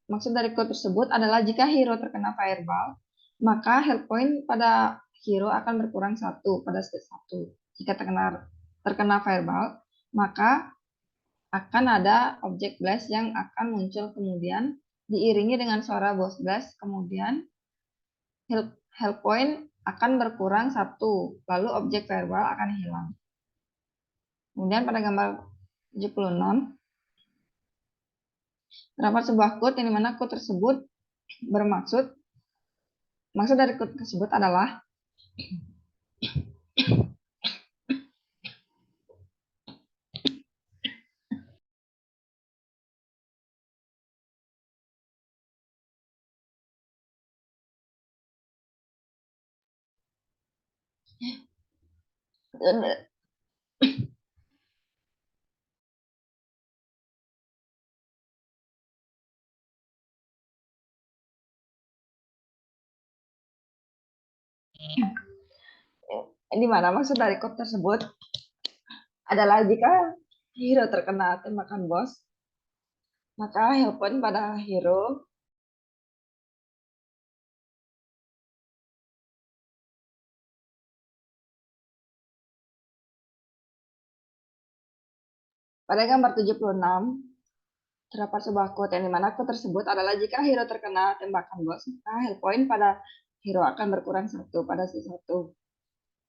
maksud dari code tersebut adalah jika hero terkena fireball, maka health point pada hero akan berkurang 1 pada stage 1. Jika terkena fireball, maka akan ada object blast yang akan muncul kemudian diiringi dengan suara boss blast, kemudian health point akan berkurang 1, lalu objek fireball akan hilang. Kemudian pada gambar 76 terdapat sebuah code yang dimana code tersebut maksud dari code tersebut adalah di mana maksud dari code tersebut adalah jika hero terkena tembakan boss, maka health point pada hero pada gambar 76 terdapat sebuah quote yang dimana quote tersebut adalah jika hero terkena tembakan boss, maka health point pada hero akan berkurang 1 pada stage 1.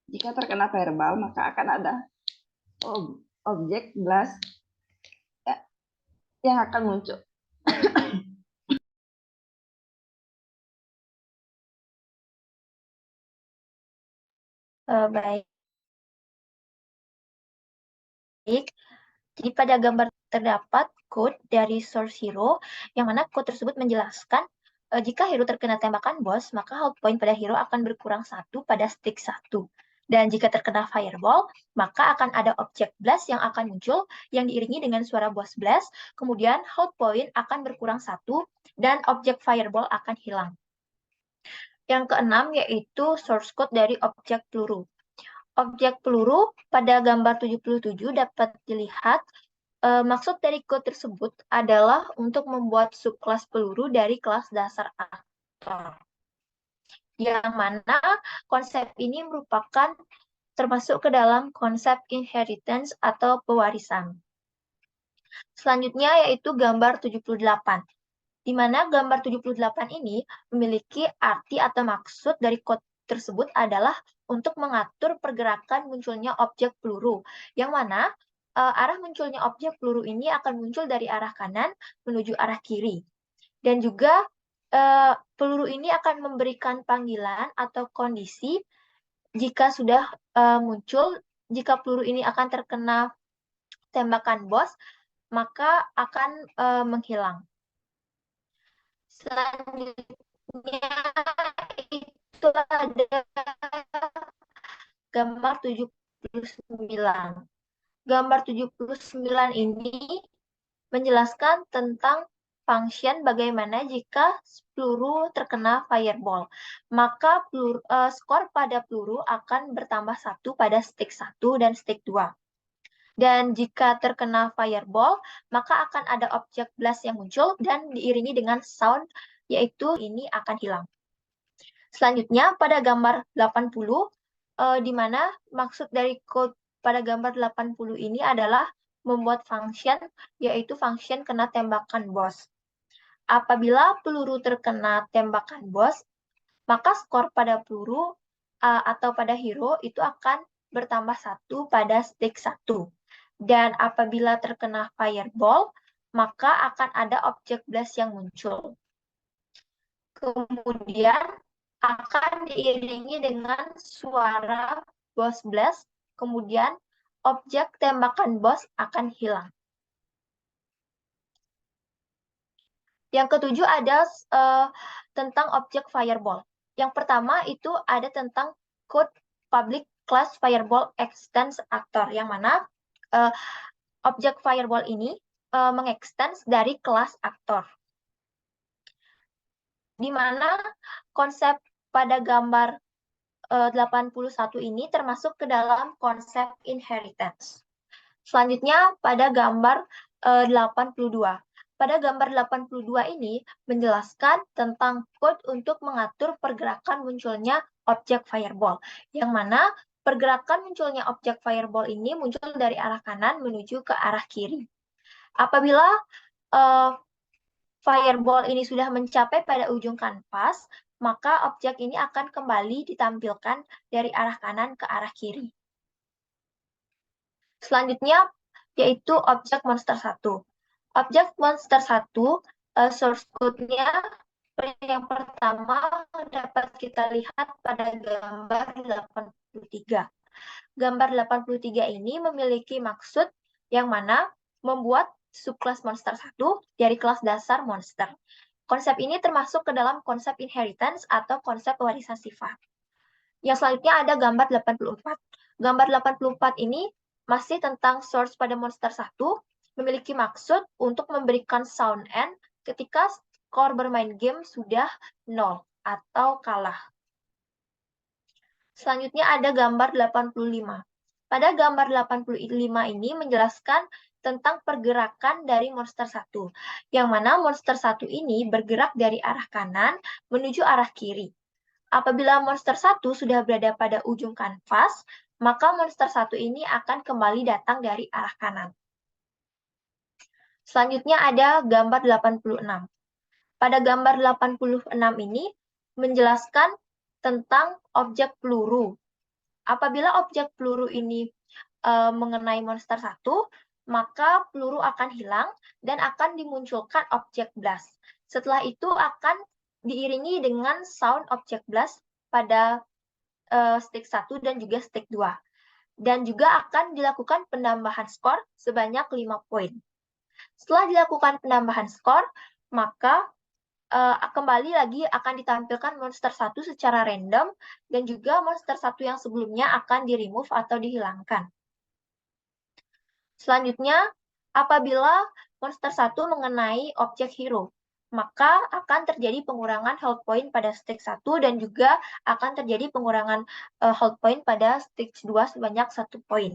Jika terkena fireball, maka akan ada objek blast yang akan muncul. Baik. Jadi pada gambar terdapat code dari source hero, yang mana code tersebut menjelaskan jika hero terkena tembakan boss, maka health point pada hero akan berkurang 1 pada stick 1. Dan jika terkena fireball, maka akan ada object blast yang akan muncul yang diiringi dengan suara boss blast, kemudian health point akan berkurang 1 dan objek fireball akan hilang. Yang keenam yaitu source code dari objek peluru. objek peluru pada gambar 77 dapat dilihat maksud dari kode tersebut adalah untuk membuat subkelas peluru dari kelas dasar aktor. Yang mana konsep ini merupakan termasuk ke dalam konsep inheritance atau pewarisan. Selanjutnya yaitu gambar 78. Di mana gambar 78 ini memiliki arti atau maksud dari kode tersebut adalah untuk mengatur pergerakan munculnya objek peluru, yang mana arah munculnya objek peluru ini akan muncul dari arah kanan menuju arah kiri. Dan juga peluru ini akan memberikan panggilan atau kondisi jika sudah muncul, jika peluru ini akan terkena tembakan bos, maka akan menghilang. Selanjutnya itu ada gambar 79. Gambar 79 ini menjelaskan tentang function bagaimana jika peluru terkena fireball. Maka skor pada peluru akan bertambah 1 pada stick 1 dan stick 2. Dan jika terkena fireball, maka akan ada objek blast yang muncul dan diiringi dengan sound, yaitu ini akan hilang. Selanjutnya pada gambar 80, di mana maksud dari code pada gambar 80 ini adalah membuat function, yaitu function kena tembakan bos. Apabila peluru terkena tembakan bos, maka skor pada peluru atau pada hero itu akan bertambah 1 pada stick 1. Dan apabila terkena fireball, maka akan ada objek blast yang muncul. Kemudian akan diiringi dengan suara boss blast, kemudian objek tembakan bos akan hilang. Yang ketujuh ada tentang objek fireball. Yang pertama itu ada tentang code public class fireball extends actor, yang mana objek fireball ini mengextends dari kelas aktor. Di mana konsep pada gambar 81 ini termasuk ke dalam konsep inheritance. Selanjutnya pada gambar 82. Pada gambar 82 ini menjelaskan tentang code untuk mengatur pergerakan munculnya objek fireball, yang mana pergerakan munculnya objek fireball ini muncul dari arah kanan menuju ke arah kiri. Apabila fireball ini sudah mencapai pada ujung kanvas, maka objek ini akan kembali ditampilkan dari arah kanan ke arah kiri. Selanjutnya yaitu objek monster 1. Objek monster 1, source code-nya yang pertama dapat kita lihat pada gambar 83. Gambar 83 ini memiliki maksud yang mana membuat subkelas monster 1 dari kelas dasar monster. Konsep ini termasuk ke dalam konsep inheritance atau konsep warisan sifat. Yang selanjutnya ada gambar 84. Gambar 84 ini masih tentang source pada monster 1, memiliki maksud untuk memberikan sound end ketika skor bermain game sudah 0 atau kalah. Selanjutnya ada gambar 85. Pada gambar 85 ini menjelaskan tentang pergerakan dari monster 1, yang mana monster 1 ini bergerak dari arah kanan menuju arah kiri. Apabila monster 1 sudah berada pada ujung kanvas, maka monster 1 ini akan kembali datang dari arah kanan. Selanjutnya ada gambar 86. Pada gambar 86 ini menjelaskan tentang objek peluru. Apabila objek peluru ini mengenai monster 1, maka peluru akan hilang dan akan dimunculkan objek blast. Setelah itu akan diiringi dengan sound objek blast pada stick 1 dan juga stick 2. Dan juga akan dilakukan penambahan skor sebanyak 5 poin. Setelah dilakukan penambahan skor, maka kembali lagi akan ditampilkan monster 1 secara random dan juga monster 1 yang sebelumnya akan di-remove atau dihilangkan. Selanjutnya, apabila monster 1 mengenai objek hero, maka akan terjadi pengurangan health point pada stage 1 dan juga akan terjadi pengurangan health point pada stage 2 sebanyak 1 poin.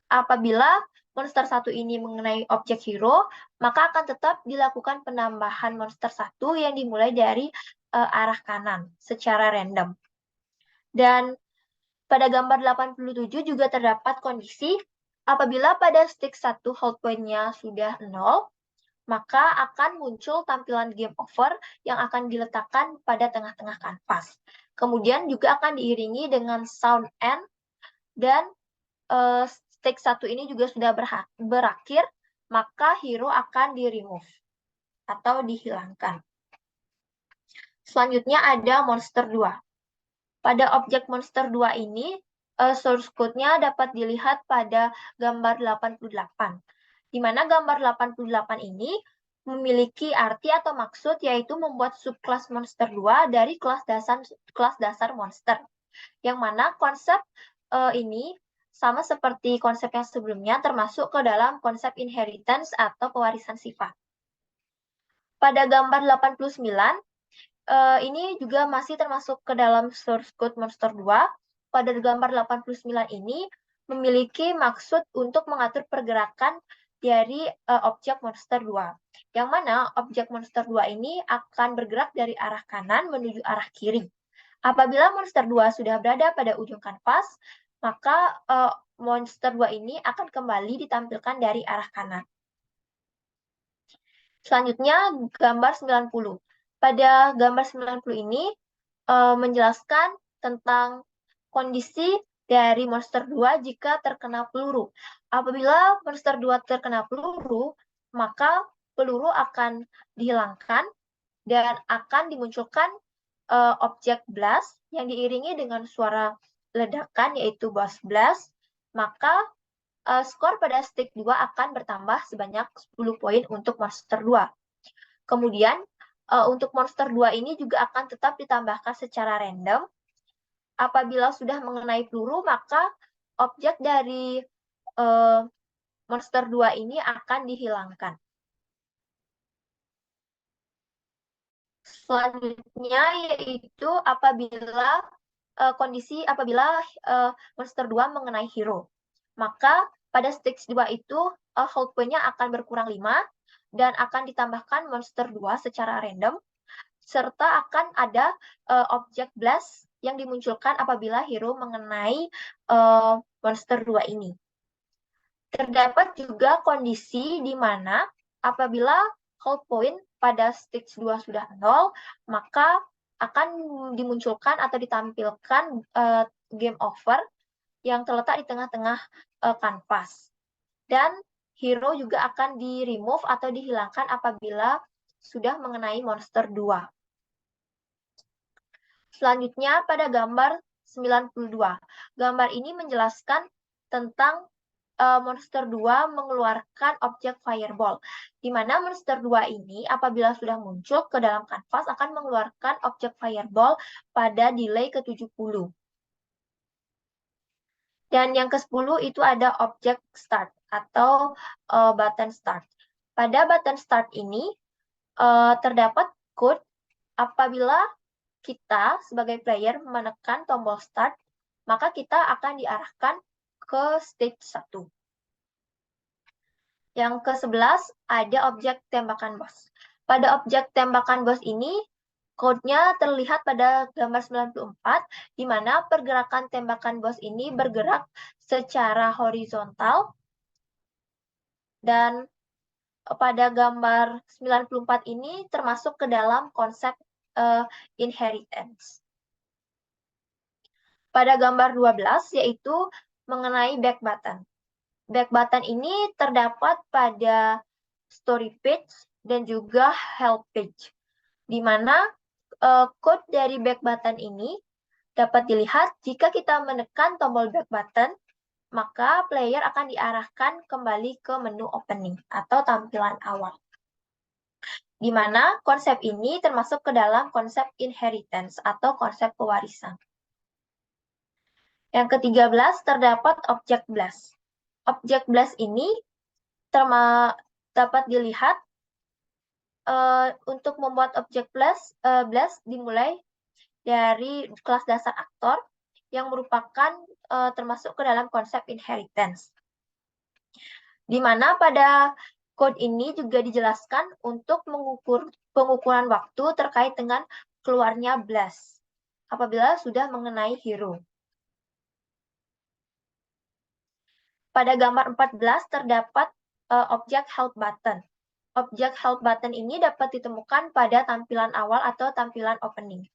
Apabila monster 1 ini mengenai objek hero, maka akan tetap dilakukan penambahan monster 1 yang dimulai dari arah kanan secara random. Dan pada gambar 87 juga terdapat kondisi apabila pada stage 1 health point-nya sudah 0, maka akan muncul tampilan game over yang akan diletakkan pada tengah-tengah kanvas. Kemudian juga akan diiringi dengan sound end dan stage 1 ini juga sudah berakhir, maka hero akan di-remove atau dihilangkan. Selanjutnya ada monster 2. Pada objek monster 2 ini, source code-nya dapat dilihat pada gambar 88. Di mana gambar 88 ini memiliki arti atau maksud yaitu membuat subkelas monster 2 dari kelas dasar monster. Yang mana konsep ini sama seperti konsep yang sebelumnya termasuk ke dalam konsep inheritance atau pewarisan sifat. Pada gambar 89, ini juga masih termasuk ke dalam source code monster 2. Pada gambar 89 ini memiliki maksud untuk mengatur pergerakan dari objek monster 2. Yang mana objek monster 2 ini akan bergerak dari arah kanan menuju arah kiri. Apabila monster 2 sudah berada pada ujung kanvas, maka monster 2 ini akan kembali ditampilkan dari arah kanan. Selanjutnya gambar 90. Pada gambar 90 ini menjelaskan tentang kondisi dari monster 2 jika terkena peluru. Apabila monster 2 terkena peluru, maka peluru akan dihilangkan dan akan dimunculkan objek blast yang diiringi dengan suara ledakan yaitu burst blast, maka skor pada stage 2 akan bertambah sebanyak 10 poin untuk monster 2. Kemudian untuk monster 2 ini juga akan tetap ditambahkan secara random. Apabila sudah mengenai peluru, maka objek dari monster 2 ini akan dihilangkan. Selanjutnya yaitu apabila monster 2 mengenai hero. Maka pada stage 2 itu health point-nya akan berkurang 5 dan akan ditambahkan monster 2 secara random serta akan ada objek blast yang dimunculkan apabila hero mengenai monster 2 ini. Terdapat juga kondisi di mana apabila health point pada stage 2 sudah 0, maka akan dimunculkan atau ditampilkan game over yang terletak di tengah-tengah kanvas. Dan hero juga akan di-remove atau dihilangkan apabila sudah mengenai monster 2. Selanjutnya pada gambar 92. Gambar ini menjelaskan tentang monster 2 mengeluarkan objek fireball, di mana monster 2 ini apabila sudah muncul ke dalam kanvas akan mengeluarkan objek fireball pada delay ke-70. Dan yang ke-10 itu ada objek start atau button start. Pada button start ini terdapat code apabila kita sebagai player menekan tombol start, maka kita akan diarahkan ke stage 1. Yang ke-11 ada objek tembakan bos. Pada objek tembakan bos ini, code-nya terlihat pada gambar 94, di mana pergerakan tembakan bos ini bergerak secara horizontal. Dan pada gambar 94 ini termasuk ke dalam konsep inheritance. Pada gambar 12 yaitu mengenai back button. Back button ini terdapat pada story page dan juga help page, di mana code dari back button ini dapat dilihat jika kita menekan tombol back button, maka player akan diarahkan kembali ke menu opening atau tampilan awal. Di mana konsep ini termasuk ke dalam konsep inheritance atau konsep pewarisan. Yang ke-13 terdapat objek blast. Objek blast ini dapat dilihat untuk membuat objek blast dimulai dari kelas dasar aktor yang merupakan termasuk ke dalam konsep inheritance. Di mana pada code ini juga dijelaskan untuk pengukuran waktu terkait dengan keluarnya blast apabila sudah mengenai hero. Pada gambar 14 terdapat objek help button. Objek help button ini dapat ditemukan pada tampilan awal atau tampilan opening.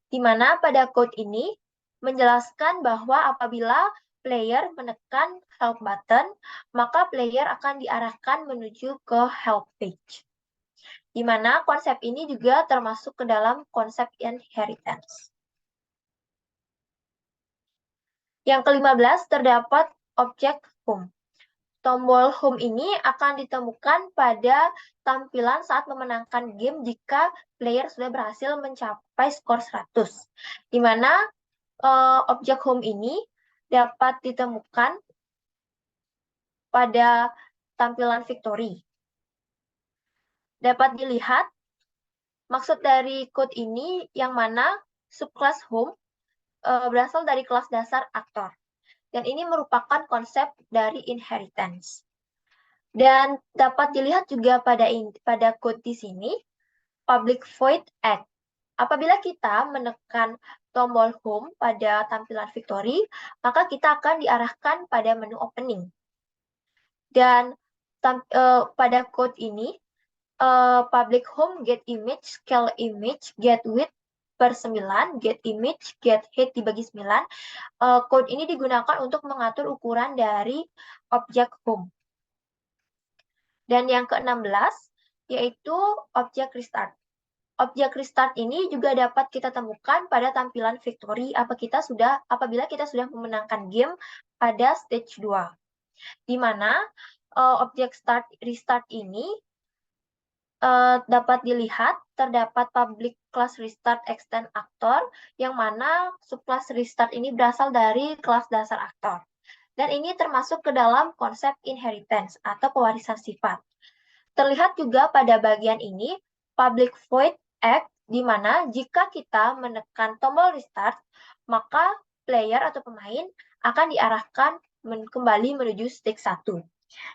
Di mana pada code ini menjelaskan bahwa apabila player menekan help button, maka player akan diarahkan menuju ke help page. Di mana konsep ini juga termasuk ke dalam konsep inheritance. Yang ke-15 terdapat objek home. Tombol home ini akan ditemukan pada tampilan saat memenangkan game jika player sudah berhasil mencapai skor 100. Di mana objek home ini dapat ditemukan pada tampilan victory. Dapat dilihat maksud dari code ini yang mana subclass home berasal dari kelas dasar aktor. Dan ini merupakan konsep dari inheritance. Dan dapat dilihat juga pada code di sini, public void act. Apabila kita menekan tombol home pada tampilan victory, maka kita akan diarahkan pada menu opening. Dan pada code ini, public home get image, scale image, get width per 9, get image, get height dibagi 9. Code ini digunakan untuk mengatur ukuran dari objek home. Dan yang ke-16 yaitu objek restart. Objek restart ini juga dapat kita temukan pada tampilan victory apabila kita sudah memenangkan game pada stage 2. Di mana objek restart ini dapat dilihat terdapat public class restart extend actor yang mana subclass restart ini berasal dari kelas dasar aktor. Dan ini termasuk ke dalam konsep inheritance atau pewarisan sifat. Terlihat juga pada bagian ini public void act di mana jika kita menekan tombol restart maka player atau pemain akan diarahkan kembali menuju stage 1.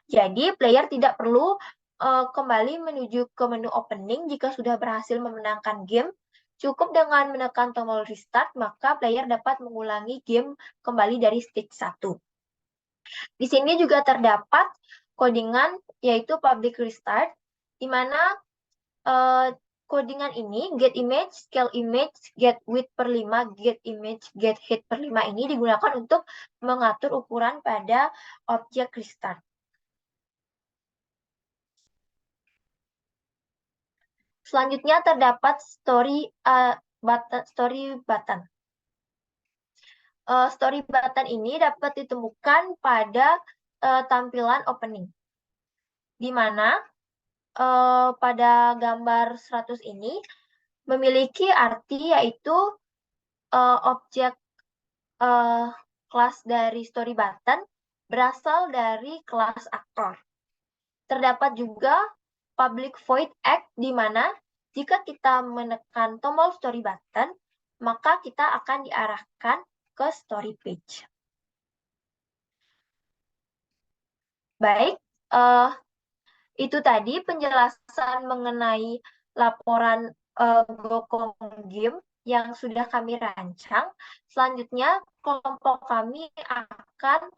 Jadi player tidak perlu kembali menuju ke menu opening jika sudah berhasil memenangkan game. Cukup dengan menekan tombol restart, maka player dapat mengulangi game kembali dari stage 1. Di sini juga terdapat codingan yaitu public restart, di mana codingan ini get image, scale image, get width per 5, get image, get height per 5 ini digunakan untuk mengatur ukuran pada objek restart. Selanjutnya terdapat story button. Story button ini dapat ditemukan pada tampilan opening. Di mana pada gambar 100 ini memiliki arti yaitu objek kelas dari story button berasal dari kelas aktor. Terdapat juga public void act di mana jika kita menekan tombol story button, maka kita akan diarahkan ke story page. Baik, itu tadi penjelasan mengenai laporan Gokong Game yang sudah kami rancang. Selanjutnya, kelompok kami akan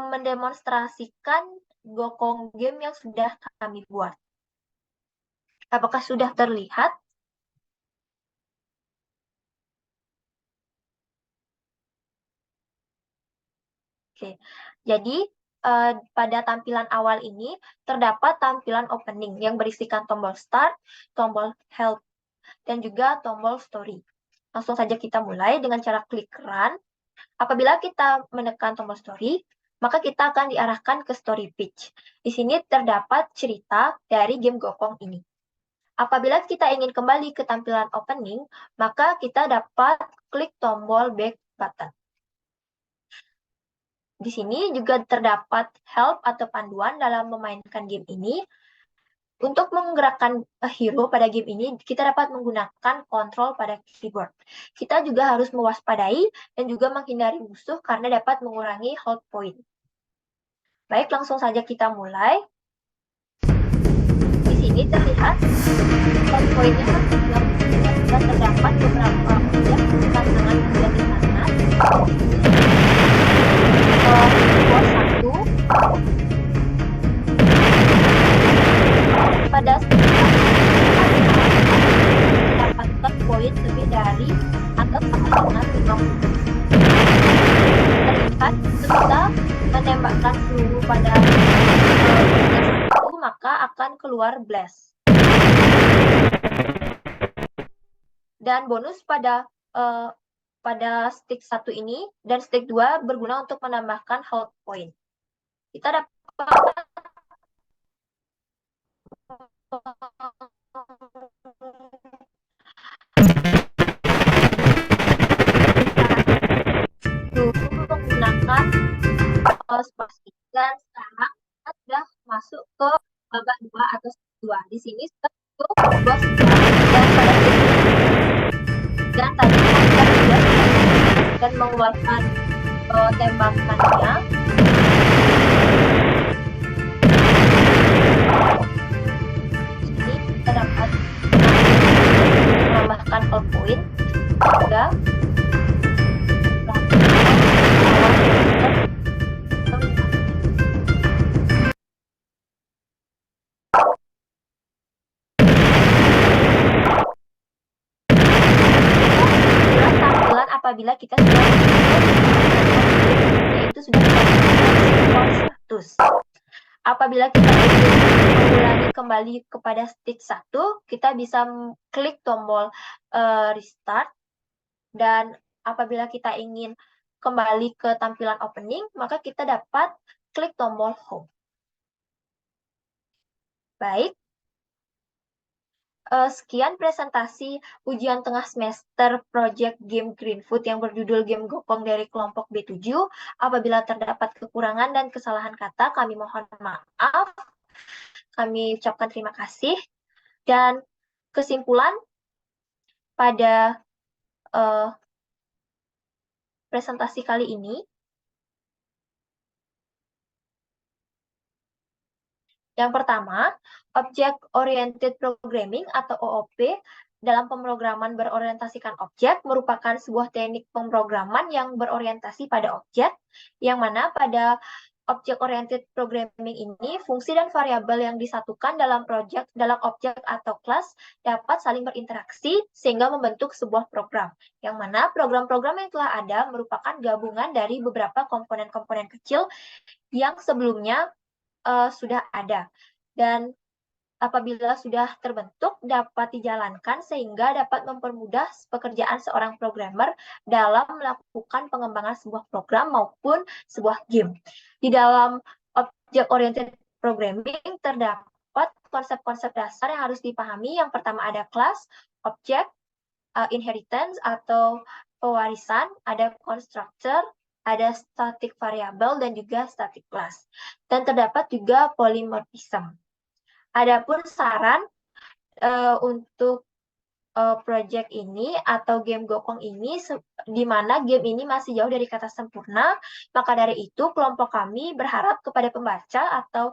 mendemonstrasikan Gokong Game yang sudah kami buat. Apakah sudah terlihat? Oke, jadi pada tampilan awal ini terdapat tampilan opening yang berisikan tombol start, tombol help, dan juga tombol story. Langsung saja kita mulai dengan cara klik run. Apabila kita menekan tombol story, maka kita akan diarahkan ke story page. Di sini terdapat cerita dari game Gokong ini. Apabila kita ingin kembali ke tampilan opening, maka kita dapat klik tombol back button. Di sini juga terdapat help atau panduan dalam memainkan game ini. Untuk menggerakkan hero pada game ini, kita dapat menggunakan kontrol pada keyboard. Kita juga harus mewaspadai dan juga menghindari musuh karena dapat mengurangi hold point. Baik, langsung saja kita mulai. Di sini terlihat hold point-nya sudah terdapat beberapa objek dengan tangan bagian di kanan. Bos 1 pada mendapatkan poin lebih dari atau sama dengan 50. Terlihat ketika menembakkan peluru pada itu maka akan keluar blast. Dan bonus pada stick 1 ini dan stick 2 berguna untuk menambahkan hold point. Kita dapat menggunakan spasi dan sekarang kita sudah masuk ke babak 2 atau 2. Di sini sudah bos dan pada dan tadi kita sudah dan mengeluarkan tembakannya. Ini kita dapat menambahkan hold point juga. Apabila kita sudah yaitu sudah 100. Apabila kita ingin mengulangi kembali kepada stick 1, kita bisa klik tombol restart, dan apabila kita ingin kembali ke tampilan opening, maka kita dapat klik tombol home. Baik. Sekian presentasi ujian tengah semester Project Game Greenfoot yang berjudul Game Gokong dari kelompok B7. Apabila terdapat kekurangan dan kesalahan kata, kami mohon maaf. Kami ucapkan terima kasih. Dan kesimpulan pada presentasi kali ini, yang pertama, Object Oriented Programming atau OOP dalam pemrograman berorientasikan objek merupakan sebuah teknik pemrograman yang berorientasi pada objek, yang mana pada Object Oriented Programming ini fungsi dan variabel yang disatukan dalam objek atau kelas dapat saling berinteraksi sehingga membentuk sebuah program, yang mana program-program yang telah ada merupakan gabungan dari beberapa komponen-komponen kecil yang sebelumnya sudah ada, dan apabila sudah terbentuk dapat dijalankan sehingga dapat mempermudah pekerjaan seorang programmer dalam melakukan pengembangan sebuah program maupun sebuah game. Di dalam Object Oriented Programming terdapat konsep-konsep dasar yang harus dipahami. Yang pertama ada class, object, inheritance atau pewarisan, ada constructor, ada static variable dan juga static class. Dan terdapat juga polymorphism. Adapun saran untuk project ini atau game Gokong ini, di mana game ini masih jauh dari kata sempurna, maka dari itu kelompok kami berharap kepada pembaca atau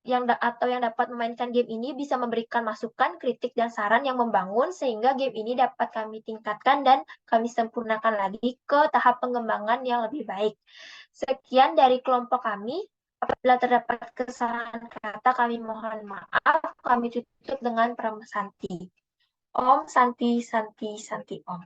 yang dapat memainkan game ini bisa memberikan masukan, kritik, dan saran yang membangun sehingga game ini dapat kami tingkatkan dan kami sempurnakan lagi ke tahap pengembangan yang lebih baik. Sekian dari kelompok kami. Apabila terdapat kesalahan kata, kami mohon maaf. Kami tutup dengan Pram Santi. Om Santi Santi Santi Om.